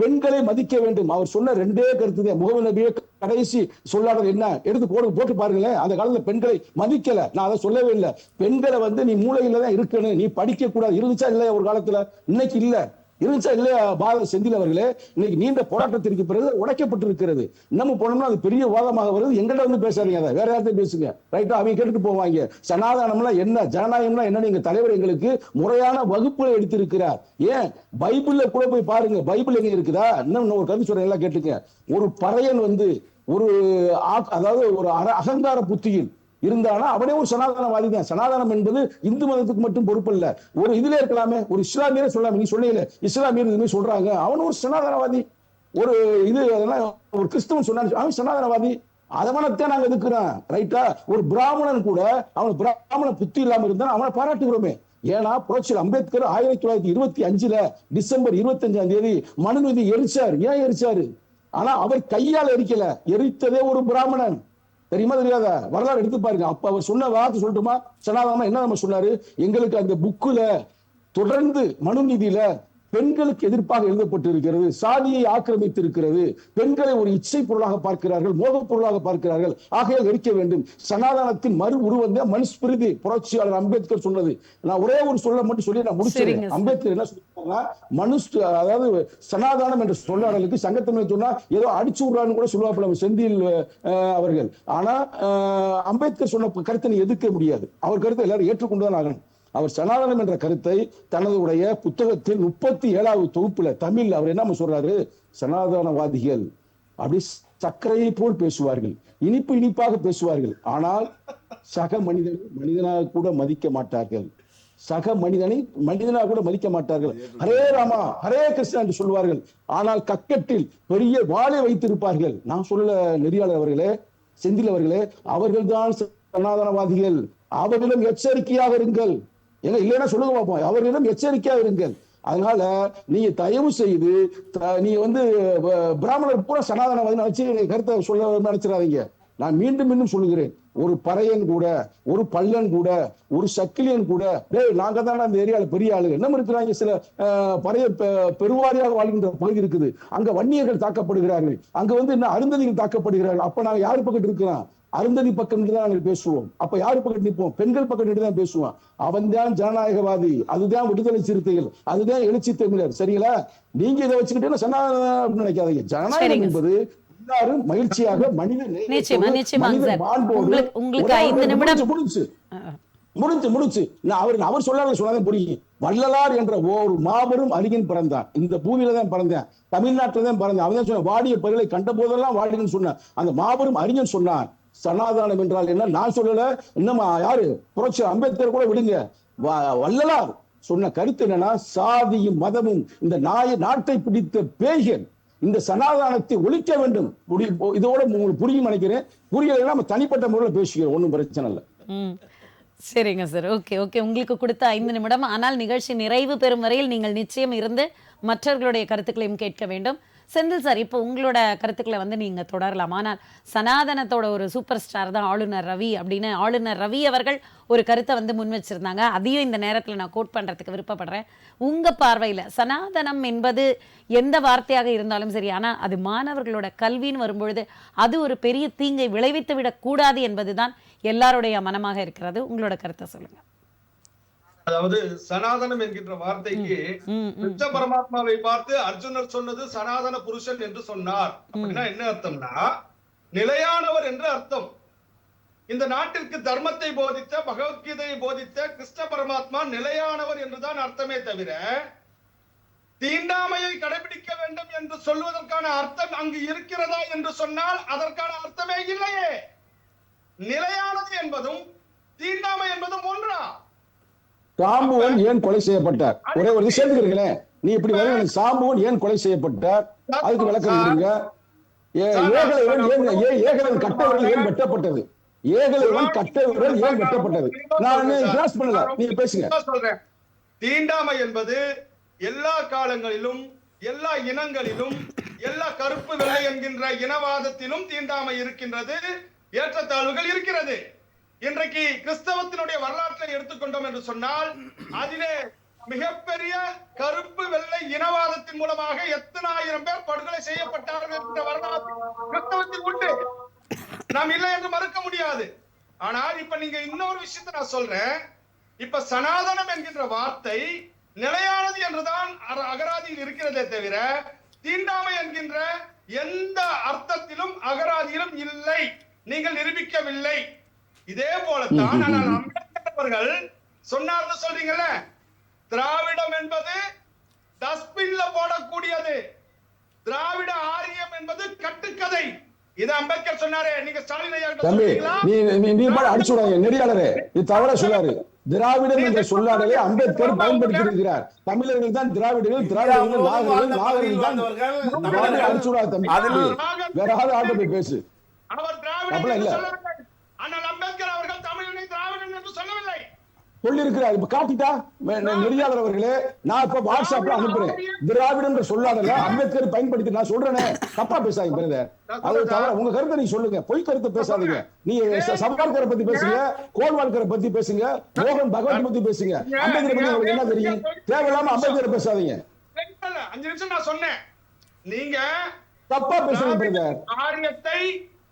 பெண்களை மதிக்க வேண்டும் அவர் சொன்ன 2 கருத்து தான். முகமது நபியே கடைசி சொல்லாடல் என்ன எடுத்து போட்டு பாருங்களேன். அந்த காலத்துல பெண்களை மதிக்கல, நான் அதை சொல்லவே இல்லை. பெண்களை நீ மூளையில தான் இருக்கணும், நீ படிக்க கூடாது. இருந்துச்சா இல்லையா ஒரு காலத்துல? இன்னைக்கு இல்ல. இருந்துச்சா இல்லையா பாரத செந்தில் அவர்களே? இன்னைக்கு நீண்ட போராட்டத்திற்கு பிறகு உடைக்கப்பட்டிருக்கிறது. இன்னமும் போனோம்னா அது பெரிய வாதமாக வருது. எங்கள்கிட்ட பேசாதீங்க, அதை வேற யார்கிட்ட பேசுங்க, ரைட்டா? அவங்க கேட்டுட்டு போவாங்க. சனாதனம்னா என்ன, ஜனநாயகம்னா என்ன, நீங்க தலைவர் எங்களுக்கு முறையான வகுப்புல எடுத்திருக்கிறார். ஏன் பைபிள்ல கூட போய் பாருங்க, பைபிள் எங்க இருக்குதா? இன்னும் ஒரு கருத்து சொல்றேன், எல்லாம் கேட்டுங்க. ஒரு பறையன் ஒரு அதாவது ஒரு அகங்கார புத்தியில் இருந்தானா அவனே ஒரு சனாதனவாதி தான். சனாதனம் என்பது இந்து மதத்துக்கு மட்டும் பொறுப்பல்ல. ஒரு இதுல இருக்கலாமே, ஒரு இஸ்லாமியரே சொல்லலாம். நீங்க சொன்னீங்க இஸ்லாமியர் இதுமே சொல்றாங்க, அவனும் ஒரு சனாதனவாதி. ஒரு இது ஒரு கிறிஸ்தவன் சொன்னாங்க, அவன் சனாதனவாதி. அதவனத்தான் நாங்க எதுக்குறோம், ரைட்டா? ஒரு பிராமணன் கூட அவனுக்கு பிராமண புத்தி இல்லாம இருந்தா அவனை பாராட்டுகிறோமே. ஏன்னா புரட்சியர் அம்பேத்கர் 1925 டிசம்பர் 25ஆம் தேதி மனுநீதி எரிச்சார். ஏன் எரிச்சாரு? ஆனா அவர் கையால் எரிக்கல, எரித்ததே ஒரு பிராமணன். தெரியுமா தெரியாத? வரலாறு எடுத்து பாருங்க. அப்ப அவர் சொன்ன வார்த்தை சொல்லட்டுமா, சனாதனமா என்ன நம்ம சொன்னாரு, எங்களுக்கு அந்த புக்குல தொடர்ந்து மனுநீதியில பெண்களுக்கு எதிர்ப்பாக எழுதப்பட்டிருக்கிறது, சாதியை ஆக்கிரமித்திருக்கிறது, பெண்களை ஒரு இச்சை பொருளாக பார்க்கிறார்கள், மோகப் பொருளாக பார்க்கிறார்கள். ஆகையால் எரிக்க வேண்டும். சனாதனத்தின் மறு உருவம் தான் மனுஸ்மிருதி, புரட்சியாளர் அம்பேத்கர் சொன்னது. நான் ஒரே ஒரு சொல்ல மட்டும் சொல்லி நான் முடிச்சிருக்கேன். அம்பேத்கர் என்ன சொல்றாருன்னா, அதாவது சனாதனம் என்ற சொல்லாடலுக்கு சங்கத்தமிழ் சொன்னா ஏதோ அடிச்சு விடுறான்னு கூட சொல்லுவாங்க செந்தில் அவர்கள். ஆனா அம்பேத்கர் சொன்ன கருத்தை நீ எதிர்க்க முடியாது. அவர் கருத்தை எல்லாரும் ஏற்றுக்கொண்டுதான் ஆகணும். அவர் சனாதனம் என்ற கருத்தை தனதுடைய புத்தகத்தில் 37வது தொகுப்புல தமிழ் அவர் என்ன சொல்றாரு, சனாதனவாதிகள் அப்படி சர்க்கரையை போல் பேசுவார்கள், இனிப்பாக பேசுவார்கள், ஆனால் சக மனிதனாக கூட மதிக்க மாட்டார்கள், சக மனிதனாக கூட மதிக்க மாட்டார்கள். ஹரே ராமா ஹரே கிருஷ்ணா என்று சொல்வார்கள், ஆனால் கக்கெட்டில் பெரிய வாளை வைத்திருப்பார்கள். நான் சொல்ல நெறியாளர் அவர்களே, செந்தில் அவர்களே, அவர்கள் தான் சனாதனவாதிகள். அவர்களிடம் எச்சரிக்கையாக இருங்கள். ஏன்னா இல்லைன்னா சொல்லுங்க பார்ப்போம். அவர்களிடம் எச்சரிக்கையாக இருங்கள். அதனால நீங்க தயவு செய்து நீங்க பிராமணர் பூரா சனாதனவாதி நினைச்சு கருத்தை சொல்ல நினைச்சிடாதீங்க. நான் மீண்டும் சொல்லுகிறேன், ஒரு பறையன் கூட, ஒரு பல்லன் கூட, ஒரு சக்கிலியன் கூட, நாங்க தானே அந்த ஏரியாவில் பெரிய ஆளுங்க என்ன இருக்கிறாங்க. சில பறைய பெருவாரியாக வாழ்கின்ற பகுதி இருக்குது, அங்க வன்னியர்கள் தாக்கப்படுகிறார்கள், அங்க இன்னும் அருந்ததிகள் தாக்கப்படுகிறார்கள். அப்ப நாங்க யாரு பக்கத்து இருக்கிறோம்? அருந்ததி பக்கம் தான் நாங்கள் பேசுவோம். அப்ப யாரு பக்கம் நிற்போம்? பெண்கள் பக்கம் தான் பேசுவோம். அவன் தான் ஜனநாயகவாதி, அதுதான் விடுதலை சிறுத்தைகள், அதுதான் எழுச்சி தமிழர். சரிங்களா? நீங்க இதை வச்சுக்கிட்டு சனாதனம் நினைக்காதீங்க. ஜனநாயகம் என்பது எல்லாரும் மகிழ்ச்சியாக மனிதன் முடிஞ்சு அவர் சொல்லாதான் புரியும். வள்ளலார் என்ற ஒரு மாபெரும் அறிஞன் பிறந்தான், இந்த பூமியில தான் பிறந்தேன், தமிழ்நாட்டில் தான் பிறந்தேன். அவன் தான் சொன்ன வாடிய பயிர்களை கண்ட போதெல்லாம் வாடின்னு சொன்ன அந்த மாபெரும் அறிஞன் சொன்னான். சனாதனம் என்றால் என்ன? நான் சொல்லல, இன்னமா யாரு புரட்சி அம்பேத்கர் கூட விடுங்க. வள்ளலார் சொன்ன கருத்து என்னன்னா, சாதியும் மதமும் இந்த நாட்டை பிடித்த பேய்கள், இந்த சனாதனத்தை ஒழிக்க வேண்டும். இதோட உங்களுக்கு புரியும் நினைக்கிறேன். புரியலைன்னா நம்ம தனிப்பட்ட முறையில் பேசுகிறோம், ஒன்றும் பிரச்சனை இல்லை. சரிங்க சார். ஓகே. உங்களுக்கு கொடுத்த 5 நிமிடம். ஆனால் நிகழ்ச்சி நிறைவு பெறும் வரையில் நீங்கள் நிச்சயம் இருந்து மற்றவர்களுடைய கருத்துக்களையும் கேட்க வேண்டும். செந்தில் சார், இப்போ உங்களோட கருத்துக்களை நீங்க தொடரலாம். ஆனால் சனாதனத்தோட ஒரு சூப்பர் ஸ்டார் தான் ஆளுநர் ரவி அப்படின்னு ஆளுநர் ரவி அவர்கள் ஒரு கருத்தை முன் வச்சிருந்தாங்க. அதையும் இந்த நேரத்தில் நான் கோட் பண்றதுக்கு விருப்பப்படுறேன். உங்க பார்வையில் சனாதனம் என்பது எந்த வார்த்தையாக இருந்தாலும் சரி, ஆனால் அது மாணவர்களோட கல்வின்னு வரும்பொழுது அது ஒரு பெரிய தீங்கை விளைவித்து விடக்கூடாது என்பதுதான் எல்லாருடைய மனமாக இருக்கிறது. உங்களோட கருத்தை சொல்லுங்க. அதாவது சனாதனம் என்கின்ற வார்த்தைக்கு கிருஷ்ண பரமாத்மாவை பார்த்து அர்ஜுனர் சொன்னது சனாதன புருஷன் என்று சொன்னார். அப்படின்னா என்ன அர்த்தம்னா, நிலையானவர் என்று அர்த்தம். இந்த நாட்டிற்கு தர்மத்தை போதித்த, பகவத்கீதையை போதித்த கிருஷ்ண பரமாத்மா நிலையானவர் என்றுதான் அர்த்தமே தவிர, தீண்டாமையை கடைபிடிக்க வேண்டும் என்று சொல்வதற்கான அர்த்தம் அங்கு இருக்கிறதா என்று சொன்னால் அதற்கான அர்த்தமே இல்லையே. நிலையானது என்பதும் தீண்டாமை என்பதும் ஒன்றா? சாம்புவன் ஏன் கொலை செய்யப்பட்டார்? ஒரே ஒரு சேர்ந்துக்கிறீங்களே, நீ இப்படி வர சாம்புவன் ஏன் கொலை செய்யப்பட்டார்? அதுக்கு விளக்கம் கொடுங்க. ஏகலைவன் கட்ட விரல் ஏன் வெட்டப்பட்டது? ஏகலைவன் கட்ட விரல் ஏன் வெட்டப்பட்டது? நான் கிராஸ் பண்ணல, நீங்க பேசுங்க. தீண்டாமை என்பது எல்லா காலங்களிலும், எல்லா இனங்களிலும், எல்லா கருப்பு வெள்ளை என்கின்ற இனவாதத்திலும் தீண்டாமை இருக்கின்றது, ஏற்றத்தாழ்வுகள் இருக்கிறது. இன்றைக்கு கிறிஸ்தவத்தினுடைய வரலாற்றை எடுத்துக்கொண்டோம் என்று சொன்னால் அதிலே மிகப்பெரிய கருப்பு வெள்ளை இனவாதத்தின் மூலமாக எத்தனை ஆயிரம் பேர் படுகொலை செய்யப்பட்டார்கள் என்ற வரலாறு கிறிஸ்தவத்தில் உண்டு. நாம் இல்லை என்று மறுக்க முடியாது. ஆனால் இப்ப நீங்க இன்னொரு விஷயத்தை நான் சொல்றேன். இப்ப சனாதனம் என்கின்ற வார்த்தை நிலையானது என்றுதான் அகராதியில் இருக்கிறதே தவிர தீண்டாமை என்கின்ற எந்த அர்த்தத்திலும் அகராதியிலும் இல்லை, நீங்கள் நிரூபிக்கவில்லை. இதே போலத்தான் ஆனால் அம்பேத்கர் அவர்கள் சொன்னார்னு சொல்றீங்கல்ல, திராவிடம் என்பது டஸ்ட்பின்ல போடக்கூடியது, திராவிட ஆரியம் என்பது கட்டுக்கதை. இது அம்பேத்கர் சொன்னாரே. நீங்க ஸ்டாலின் ஐயா கிட்ட சொல்றீங்களா? நீ பாட அடிச்சுடாங்க, நெறியாளரே இது தவறா சொல்லாரு. திராவிடம் என்ற சொல்லாடலை அம்பேத்கர் பயன்படுத்தி இருக்கிறார். தமிழர்கள் தான் திராவிடர்கள், திராவிடர்கள் நாகர்கள் தான் அடிச்சுடா தம்பி. வேற யாரும் ஆட்ட போய் பேசு. அவர் திராவிடம் என்று சொல்லவில்லை. ஆனால் அம்பேத்கர் அவர்கள் தமிழனை திராவிடன் என்று சொல்லவில்லை. சொல்லிருக்கிறார். இப்ப காட்டிட்டா நெறியாளர் அவர்களே, நான் இப்ப வாட்ஸ்அப்ல அனுப்புறேன். திராவிடம் சொல்லாதல அம்பேத்கர் பயன்படுத்தி நான் சொல்றேனே, தப்பா பேசாதீங்க பிரதர். அது தவிர உங்க கருத்தை நீங்க சொல்லுங்க, பொய் கருத்தை பேசாதீங்க. நீங்க சவால்கரை பத்தி பேசுங்க, கோல்வால்கரை பத்தி பேசுங்க, மோகன் பகவத் பத்தி பேசுங்க. அம்பேத்கர் பத்தி உங்களுக்கு என்ன தெரியும்? தேவையில்லாம அம்பேத்கரை பேசாதீங்க. 5 நிமிஷம் நான் சொன்னேன். நீங்க தப்பா பேசுறீங்க பிரதர். காரியத்தை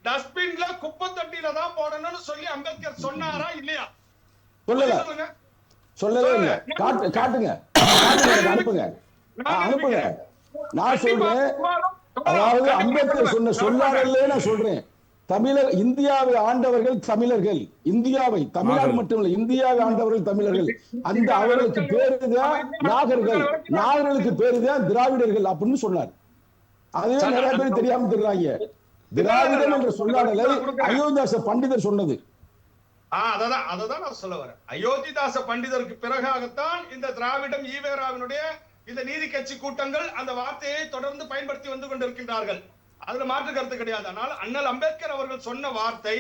டஸ்ட்பின்ல குப்பை தொட்டியில தான் போடணும்னு சொல்லி அம்பேத்கர் சொன்னாரா இல்லையா? சொல்லல, சொல்லுங்க. சொல்லவே இல்ல. காட்டுங்க, அனுப்புங்க, அனுப்புங்க. நான் சொல்றேன், அதாவது அம்பேத்கர் சொன்ன சொல்லாரல்லே நான் சொல்றேன். இந்தியாவை ஆண்டவர்கள் தமிழர்கள், இந்தியாவை, தமிழ்நாடு மட்டுமல்ல, இந்தியாவை ஆண்டவர்கள் தமிழர்கள். அந்த அவர்களுக்கு பேருதான் நாகர்கள், நாகர்களுக்கு பேருதான் திராவிடர்கள் அப்படின்னு சொன்னார். அதுவே நிறைய பேர் தெரியாம தெரிறாங்க. திராவிடம் என்ற சொல்லாடலை அயோத்திதாச பண்டிதர் சொன்னது. அததான் நான் சொல்ல வரேன். அயோத்திதாச பண்டிதருக்கு பிறகாகத்தான் இந்த திராவிடம் ஈவேராவினுடைய இந்த நீதி கட்சி கூட்டங்கள் அந்த வார்த்தையை தொடர்ந்து பயன்படுத்தி வந்து கொண்டிருக்கின்றார்கள். அதுல மாற்று கருத்து கிடையாது. ஆனால் அண்ணல் அம்பேத்கர் அவர்கள் சொன்ன வார்த்தை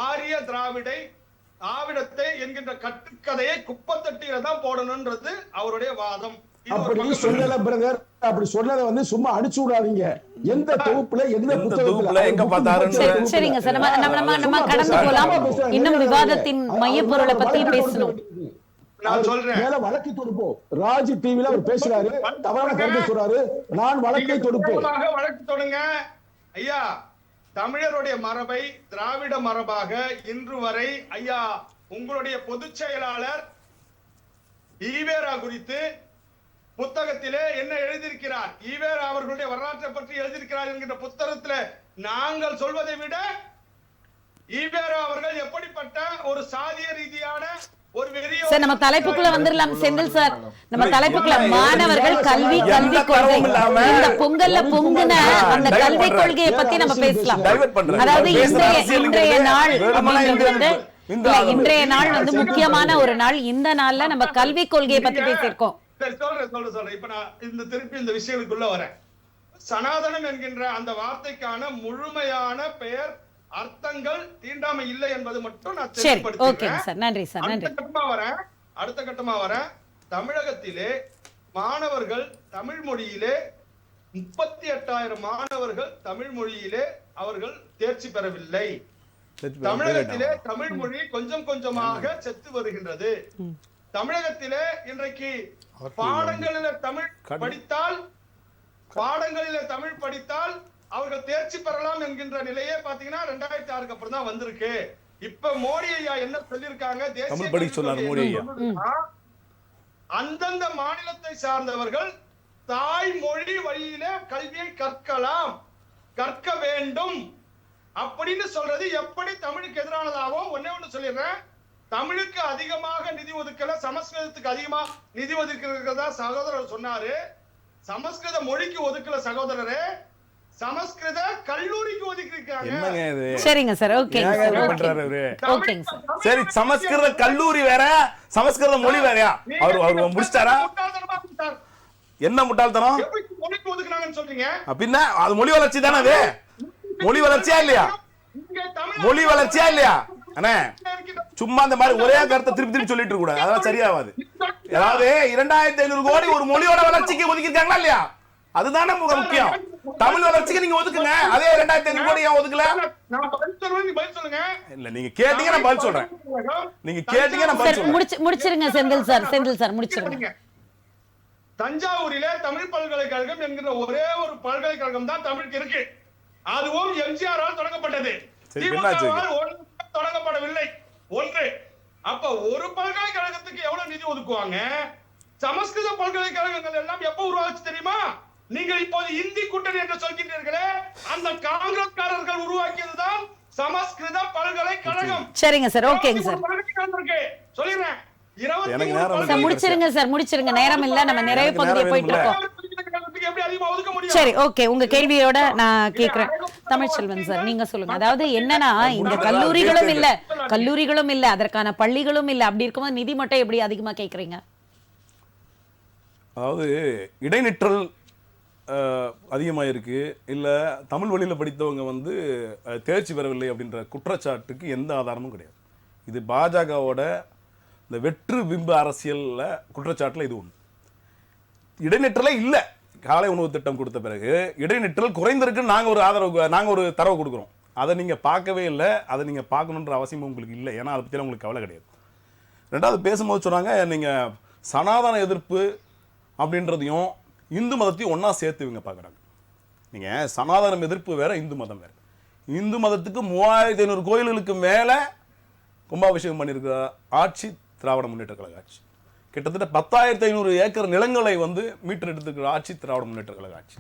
ஆரிய திராவிடத்தை என்கின்ற கட்டுக்கதையை குப்பத்தட்டியில தான் போடணும்ன்றது அவருடைய வாதம். அப்படி சொல்லல பிரதர், அப்படி சொன்னதை வந்து சும்மா அடிச்சு விடாதீங்க. எந்த தொகுப்புல எந்த புத்தகத்துல எங்க பார்த்தாருன்னு. சரிங்க சார், நம்ம கடந்து போலாம். இன்னும் விவாதத்தின் மையப்பொருளை பத்தி பேசணும். நான் சொல்றேன், மேல வழக்கு தொடுப்போம். ராஜ் டிவில அவர் பேசுறாரு, தவறான கருத்து சொல்றாரு. நான் வழக்கை தொடுப்பேன். வழக்கு தொடுங்க ஐயா. தமிழருடைய மரபை திராவிட மரபாக இன்று வரை ஐயா உங்களுடைய பொதுச் செயலாளர் ஈவேரா குறித்து புத்தகத்திலே என்ன எழுதியிருக்கிறார், ஈவேரா அவர்களுடைய வரலாற்றை பற்றி எழுதியிருக்கிறார் என்கின்ற புத்தகத்திலே நாங்கள் சொல்வதை விட ஈவேரா அவர்கள் எப்படிப்பட்ட ஒரு சாதிய ரீதியான ஒரு வெறியோ. சார், நம்ம தலைப்புக்குள்ள வந்துடலாம் செந்தில் சார். நம்ம தலைப்புக்குள்ள மாணவர்கள் கல்வி கொள்கை, இந்த பொங்கல்ல பொங்குன அந்த கல்வி கொள்கையை பத்தி நம்ம பேசலாம். அதாவது இன்றைய நாள் அப்படிங்கிறது வந்து இன்றைய நாள் வந்து முக்கியமான ஒரு நாள். இந்த நாள்ல நம்ம கல்வி கொள்கையை பத்தி பேசியிருக்கோம். சொல்றேன். இப்ப நான் திருப்பி இந்த விஷயங்களுக்குள்ள வரேன். சனாதனம் என்கின்ற அந்த வார்த்தைக்கான முழுமையான பெயர் அர்த்தங்கள் தீண்டாமை இல்லை என்பது மட்டும் நான் தெளிவுபடுத்துறேன். அடுத்த கட்டமா வரேன். தமிழகத்திலே மாணவர்கள் தமிழ் மொழியிலே 38,000 மாணவர்கள் தமிழ் மொழியிலே அவர்கள் தேர்ச்சி பெறவில்லை. தமிழகத்திலே தமிழ் மொழி கொஞ்சம் கொஞ்சமாக செத்து வருகின்றது. தமிழகத்திலே இன்றைக்கு பாடங்களில தமிழ் படித்தால் அவர்கள் தேர்ச்சி பெறலாம் என்கின்ற நிலையே பாத்தீங்கன்னா 2006 அப்புறம் தான் வந்திருக்கு. இப்ப மோடி ஐயா என்ன சொல்லிருக்காங்க, அந்தந்த மாநிலத்தை சார்ந்தவர்கள் தாய்மொழி வழியில கல்வியை கற்க வேண்டும் அப்படின்னு சொல்றது எப்படி தமிழுக்கு எதிரானதாகவும் ஒண்ணு சொல்லிடுறேன். தமிழுக்கு அதிகமாக நிதி ஒதுக்கல, சமஸ்கிருதத்துக்கு அதிகமா நிதி ஒதுக்கிறதா சகோதரர் சொன்னாரு. சமஸ்கிருத மொழிக்கு ஒதுக்கல சகோதரரே, சமஸ்கிருத கல்லூரிக்கு ஒதுக்கிருக்காங்க. சரிங்க சார், ஓகேங்க சார். சரி, சமஸ்கிருத கல்லூரி வேற, சமஸ்கிருத மொழி வேறயா? அவர் முடிச்சிட்டாரா? என்ன முட்டாள்தனம்? மொழிக்கு ஒதுக்குனாங்கன்னு சொல்றீங்க? பின்ன அது மொழி வளர்ச்சி தானே. அது மொழி வளர்ச்சியா இல்லையா? மொழி வளர்ச்சியா இல்லையா? அண்ணே, சும்மா இந்த மாதிரி ஒரே கருத்தை திருப்பி சொல்லிட்டு இருக்க கூடாது. அதெல்லாம் சரியாவாது. அதாவது 2500 கோடி ஒரு மொழியோட வளர்ச்சிக்கு ஒதுக்கிருக்காங்களா இல்லையா? அதுதானே முக்கியம். தமிழ் வளர்ச்சிக்கு நீங்க ஒதுக்குங்க. அதே 2500 கோடி ஏன் ஒதுக்கல? இல்ல, நீங்க கேட்டீங்க நான் பதில் சொல்றேன். நீங்க கேட்டீங்க நான் பதில் சொல்றேன். முடிச்சிருங்க செந்தில் சார், முடிச்சிருங்க. தஞ்சாவூரிலே தமிழ் பல்கலைக்கழகம் என்கிற ஒரே ஒரு பல்கலைக்கழகம் தான் தமிழுக்கு இருக்கு. அதுவும் எம்ஜிஆரால் தொடங்கப்பட்டது, தொடங்கப்படவில்லை. ஒன்று. அப்ப ஒரு பல்கலைக்கழகத்துக்கு எவ்வளவு நிதி ஒதுக்குவாங்க? சமஸ்கிருத பல்கலைக்கழகங்கள் எல்லாம் எப்ப உருவாச்சு தெரியுமா? நீங்கள் இப்போது இந்தி கூட்டணி என்று சொல்கின்றீர்களே, அந்த காங்கிரஸ்காரர்கள் உருவாக்கியதுதான் சமஸ்கிருத பல்கலைக்கழகம். சரிங்க சார், ஓகேங்க சார். சொல்லிடுறேன். முடிச்சிருங்க. நேரம் இல்ல, நம்ம நிறைய பகுதியை போயிட்டு இருக்கோம். சரி, ஓகே. உங்க கேள்வியோட நான் கேக்குறேன். தமிழ்ச்செல்வன் சார், நீங்க சொல்லுங்க. அதாவது என்னன்னா, இந்த கல்லூரிகளும் இல்ல, அதற்கான பள்ளிகளும் இல்ல. அப்படி இருக்கும்போது நிதி மட்டும் எப்படி அதிகமா கேக்குறீங்க? அதாவது இடைநிற்றல் அதிகமாக இருக்கு, இல்லை தமிழ் வழியில் படித்தவங்க வந்து தேர்ச்சி பெறவில்லை அப்படின்ற குற்றச்சாட்டுக்கு எந்த ஆதாரமும் கிடையாது. இது பாஜகவோட இந்த வெற்று பிம்ப அரசியலில் குற்றச்சாட்டில் இது ஒன்று. இடைநிற்றலே இல்லை. காலை உணவு திட்டம் கொடுத்த பிறகு இடைநிற்றல் குறைந்திருக்குன்னு நாங்கள் ஒரு தரவு கொடுக்குறோம். அதை நீங்கள் பார்க்கவே இல்லை. அதை நீங்கள் பார்க்கணுன்ற அவசியமும் உங்களுக்கு இல்லை. ஏன்னா அதை பற்றிலாம் உங்களுக்கு கவலை கிடையாது. ரெண்டாவது பேசும்போது சொன்னாங்க, நீங்கள் சனாதன எதிர்ப்பு அப்படின்றதையும் இந்து மதத்தையும் ஒன்றா சேர்த்து இவங்க பார்க்குறாங்க. நீங்கள் சனாதனம் எதிர்ப்பு வேற, இந்து மதம் வேற. இந்து மதத்துக்கு 3500 கோயில்களுக்கு மேலே கும்பாபிஷேகம் பண்ணியிருக்கிற ஆட்சி திராவிட முன்னேற்ற கழக ஆட்சி. கிட்டத்தட்ட 10,500 ஏக்கர் நிலங்களை வந்து மீட்டெடுத்துக்கிற ஆட்சி திராவிட முன்னேற்ற கழக ஆட்சி.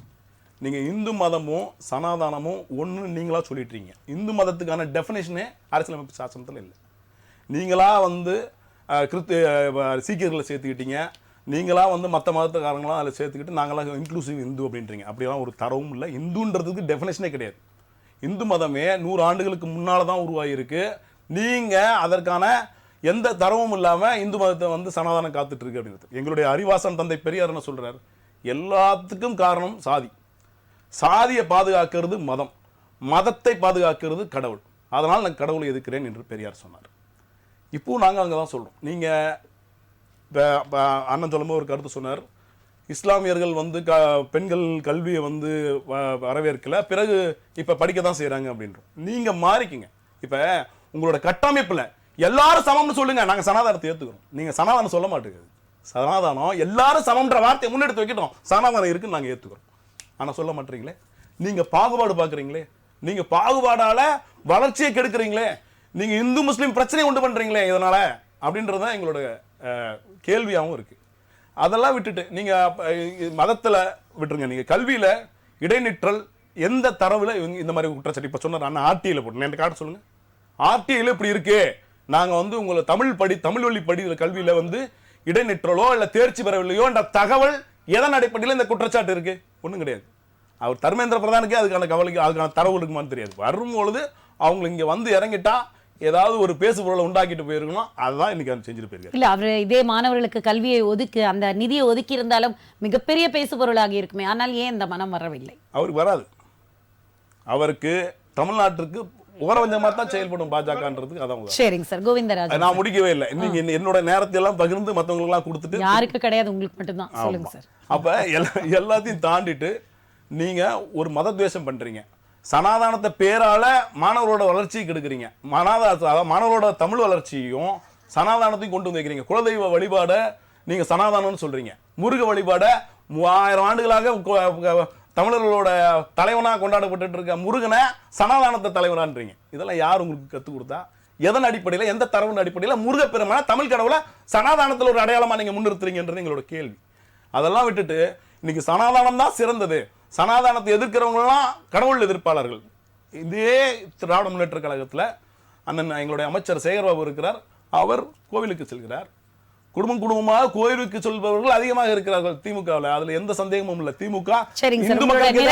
நீங்கள் இந்து மதமும் சனாதனமும் ஒன்று நீங்களா சொல்லிட்டுறீங்க. இந்து மதத்துக்கான டெஃபினேஷனே அரசியலமைப்பு சாசனத்தில் இல்லை. நீங்களா வந்து சீக்கியர்களை சேர்த்துக்கிட்டீங்க, நீங்களா வந்து மற்ற மதத்துக்காரங்களாம் அதில் சேர்த்துக்கிட்டு நாங்களாம் இன்க்ளூசிவ் இந்து அப்படின்றீங்க. அப்படியெல்லாம் ஒரு தரவும் இல்லை. இந்துன்றதுக்கு டெஃபினேஷனே கிடையாது. இந்து மதமே 100 ஆண்டுகளுக்கு முன்னால் தான் உருவாகியிருக்கு. நீங்கள் அதற்கான எந்த தரவும் இல்லாமல் இந்து மதத்தை வந்து சனாதனம் காத்துட்டு இருக்கு அப்படின்றது. எங்களுடைய அறிவாசன் தந்தை பெரியார் என்ன சொல்றார்? எல்லாத்துக்கும் காரணம் சாதி. சாதியை பாதுகாக்கிறது மதம், மதத்தை பாதுகாக்கிறது கடவுள். அதனால் நான் கடவுளை எதிர்க்கிறேன் என்று பெரியார் சொன்னார். இப்போ நாங்கள் அங்கே தான் சொல்கிறோம். நீங்கள் அண்ணன் சொல்லும்போது ஒரு கருத்து சொன்னார், இஸ்லாமியர்கள் வந்து பெண்கள் கல்வியை வந்து வரவேற்கல, பிறகு இப்போ படிக்க தான் செய்கிறாங்க அப்படின்றோம். நீங்கள் மாறிக்கிங்க. இப்போ உங்களோட கட்டமைப்பில் எல்லாரும் சமம்னு சொல்லுங்க, நாங்கள் சனாதனத்தை ஏற்றுக்கிறோம். நீங்கள் சனாதனம் சொல்ல மாட்டேங்குது. சனாதனம் எல்லாரும் சமம்ன்ற வார்த்தையை முன்னெடுத்து வைக்கிட்டோம். சனாதனம் இருக்குன்னு நாங்கள் ஏற்றுக்கிறோம். ஆனால் சொல்ல மாட்டீங்களே. நீங்கள் பாகுபாடு பார்க்குறீங்களே, நீங்கள் பாகுபாடால வளர்ச்சியை கெடுக்கிறீங்களே, நீங்கள் இந்து முஸ்லீம் பிரச்சனையை உண்டு பண்ணுறீங்களே இதனால அப்படின்றது தான் எங்களோட கேள்வியாகவும் இருக்குது. அதெல்லாம் விட்டுட்டு நீங்கள் மதத்தில் விட்டுருங்க. நீங்கள் கல்வியில் இடைநிற்றல் எந்த தரவில் இந்த மாதிரி குற்றச்சாட்டு இப்போ சொன்னார் அண்ணா ஆர்டிஐயில் போட்டு என்கிட்ட காட்ட சொல்லுங்கள். ஆர்டிஐயில் இப்படி இருக்கு, நாங்கள் வந்து உங்களை தமிழ் வழி கல்வியில் வந்து இடைநிற்றலோ இல்லை தேர்ச்சி பெறவில்லையோ என்ற தகவல் எதன் அடிப்படையில் இந்த குற்றச்சாட்டு இருக்கு? ஒன்றும் கிடையாது. அவர் தர்மேந்திர பிரதானுக்கே அதுக்கான கவலைக்கு அதுக்கான தரவு இருக்குமான்னு தெரியாது. வரும்பொழுது அவங்க இங்கே வந்து இறங்கிட்டா ஏதாவது ஒரு பேசு பொருளை உண்டாக்கிட்டு போயிருக்கணும். அதுதான் இன்னைக்கு செஞ்சுட்டு போயிருக்காரு. இல்ல அவர் இதே மாணவர்களுக்கு கல்வியை ஒதுக்கி அந்த நிதியை ஒதுக்கி இருந்தாலும் மிகப்பெரிய பேசு பொருளாகி இருக்குமே. ஆனால் ஏன் இந்த மனம் வரவில்லை? அவருக்கு வராது. அவருக்கு தமிழ்நாட்டிற்கு உரவஞ்சமா தான் செயல்படும் பாஜகன்றதுக்கு அதான். சரிங்க சார். கோவிந்தராஜ், நான் முடிக்கவே இல்லை. நீங்க என்னோட நேரத்தை எல்லாம் பகிர்ந்து மற்றவங்களுக்கு எல்லாம் கொடுத்துட்டு யாருக்கு கிடையாது, உங்களுக்கு மட்டும்தான். சொல்லுங்க சார். அப்ப எல்லாத்தையும் தாண்டிட்டு நீங்க ஒரு மதத்வேஷம் பண்றீங்க. சனாதானத்தை பேரால மாணவரோட வளர்ச்சியை கெடுக்கிறீங்க. மாணவரோட தமிழ் வளர்ச்சியையும் சனாதானத்தையும் கொண்டு வந்து வைக்கிறீங்க. குலதெய்வ வழிபாட நீங்க சனாதானம்னு சொல்றீங்க. முருக வழிபாட 3000 ஆண்டுகளாக தமிழர்களோட தலைவனாக கொண்டாடப்பட்டு இருக்க முருகனை சனாதானத்தை தலைவனான்றீங்க. இதெல்லாம் யார் உங்களுக்கு கற்றுக் கொடுத்தா? எதன் அடிப்படையில், எந்த தரவின் அடிப்படையில் முருகப்பெருமான தமிழ் கடவுளை சனாதானத்தில் ஒரு அடையாளமாக நீங்கள் முன்னிறுத்துறீங்கன்றது எங்களோட கேள்வி. அதெல்லாம் விட்டுட்டு இன்னைக்கு சனாதானம் தான் சிறந்தது, சனாதானத்தை எதிர்க்கிறவங்கலாம் கடவுள் எதிர்ப்பாளர்கள். இதே திராவிட முன்னேற்ற கழகத்தில் அண்ணன் எங்களுடைய அமைச்சர் சேகர்பாபு இருக்கிறார். அவர் கோவிலுக்கு செல்கிறார். குடும்பமாக கோயிலுக்கு செல்பவர்கள் அதிகமாக இருக்கிறார்கள் திமுகவில். அதுல எந்த சந்தேகமும் இல்லை. திமுக இந்து மக்களுக்கு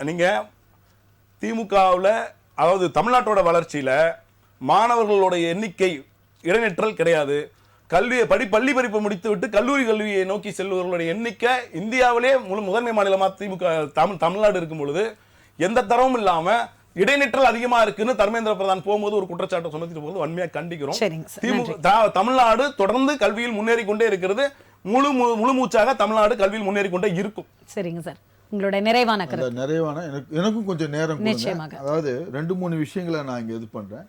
நீங்க திமுகவில், அதாவது தமிழ்நாட்டோட வளர்ச்சியில மாணவர்களோட எண்ணிக்கை இடைநிற்றல் கிடையாது. பள்ளி படிப்பு முடித்து விட்டு கல்லூரி கல்வியை நோக்கி செல்பவர்களுடைய எண்ணிக்கை இந்தியாவிலே முதன்மை மாநிலமா தமிழ்நாடு இருக்கும் பொழுது எந்த தரவும் இல்லாம இடைநிற்றல் அதிகமா இருக்குன்னு தர்மேந்திர பிரதான் போகும்போது ஒரு குற்றச்சாட்டை சுமத்திட்டு போகுது. வன்மையா கண்டிக்கிறோம். தமிழ்நாடு தொடர்ந்து கல்வியில் முன்னேறி கொண்டே இருக்கிறது. முழு மூச்சாக தமிழ்நாடு கல்வியில் முன்னேறி கொண்டே இருக்கும். சரிங்க சார், உங்களோட நிறைவான எனக்கும் கொஞ்சம் நேரம். அதாவது 2-3 விஷயங்களை நான் இங்க இது பண்றேன்.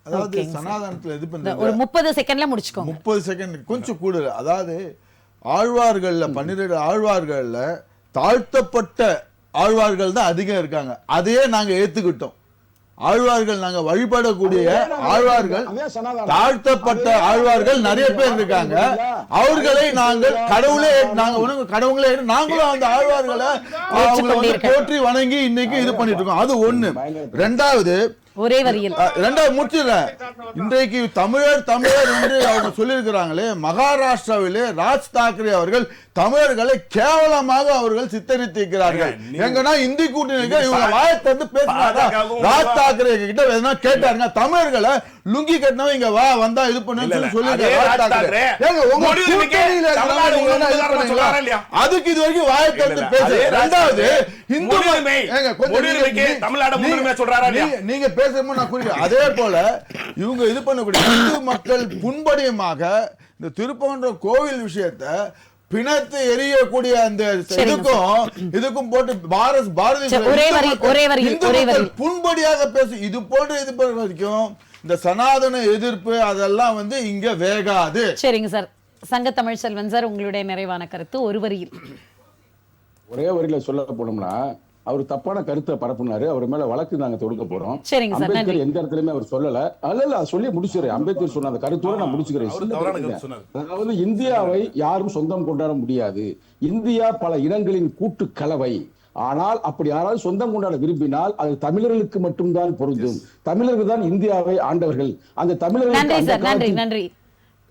அதாவது சனாதனத்துல இது பண்ற ஒரு 30 செகண்ட்ல முடிச்சுக்கோங்க. 30 செகண்ட் கொஞ்சம் கூட. அதாவது ஆழ்வார்கள்ல 12 ஆழ்வார்கள்ல தாழ்த்தப்பட்ட ஆழ்வார்கள் தான் அதிகம் இருக்காங்க. அதையே நாங்க ஏத்துக்கிட்டோம். ஆழ்வார்கள் நாங்க வழிபடக்கூடிய ஆழ்வார்கள், தாழ்த்தப்பட்ட ஆழ்வார்கள் நிறைய பேர் இருக்காங்க. அவர்களை நாங்கள் கடவுளே நாங்களும் அந்த ஆழ்வார்களை போற்றி வணங்கி இன்னைக்கு இது பண்ணிட்டு இருக்கோம். அது ஒண்ணு. ரெண்டாவது, ஒரே வரியில் முடிச்சிடுறேன். இன்றைக்கு தமிழர் என்று அவங்க சொல்லியிருக்கிறாங்களே, மகாராஷ்டிராவிலே ராஜ் தாக்கரே அவர்கள் தமிழர்களை கேவலமாக அவர்கள் சித்தரித்திருக்கிறார்கள். எங்கன்னா இந்தி கூட்டணிகள் இவங்க வாயத்தை பேசினாரா? ராஜ் தாக்கரே கிட்ட எதனா கேட்டாருங்க, தமிழர்களை லுங்கி கட்டினவங்க இங்க வந்தா இது பண்ணு சொல்லிருக்காரு. அதுக்கு இது வரைக்கும் வாயத்தை பேச. ரெண்டாவது, நீங்க பேசுறப்போ நான் குறிக்கிறேன். அதே போல இவங்க இது பண்ணக்கூடிய இந்து மக்கள் புண்படியமாக இந்த திருப்பரங்குன்ற கோவில் விஷயத்தை பிணத்து எரியக்கூடிய அந்த இதுக்கும் போட்டு பாரதி புண்படியாக பேசு. இது போன்ற இது வரைக்கும் இந்த சனாதன எதிர்ப்பு அதெல்லாம் இங்க வேகாது. சரிங்க சார். சங்க தமிழ் செல்வன் சார், உங்களுடைய நிறைவான கருத்து ஒரு வரியில். ஒரே வரியில சொல்ல போனோம்னா, அவர் தப்பான கருத்தை பரப்புனாரு. அவர் மேல வழக்கு நாங்க தொடுக்க போறோம். சரிங்க சார், நன்றி. அம்பேத்கர் எந்த இடத்துலயுமே அவர் சொல்லல. அல்ல சொல்லி முடிச்சுறேன். அம்பேத்கர் சொன்ன அந்த கருத்தோட நான் முடிச்சுக்கிறேன். அவரு தவறான கருத்து சொன்னாரு. அதாவது இந்தியாவை யாரும் சொந்தம் கொண்டாட முடியாது. இந்தியா பல இனங்களின் கூட்டு கலவை. ஆனால் அப்படி யாராவது சொந்தம் கொண்டாட விரும்பினால் அது தமிழர்களுக்கு மட்டும்தான் பொருந்தும். தமிழர்கள் தான் இந்தியாவை ஆண்டவர்கள். அந்த நன்றி தமிழர்களுக்கு சார், நன்றி நன்றி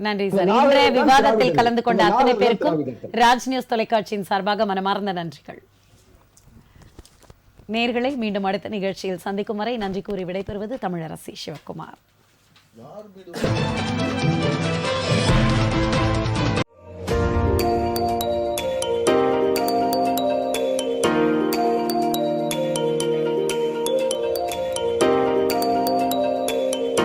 நன்றி சார். இன்றைய விவாதத்தில் கலந்து கொண்ட அத்தனை பேருக்கும் ராஜ் நியூஸ் தொலைக்காட்சியின் சார்பாக மனமார்ந்த நன்றிகள். நேயர்களை மீண்டும் அடுத்த நிகழ்ச்சியில் சந்திக்கும் வரை நன்றி கூறி விடைபெறுவது தமிழரசி சிவகுமார்.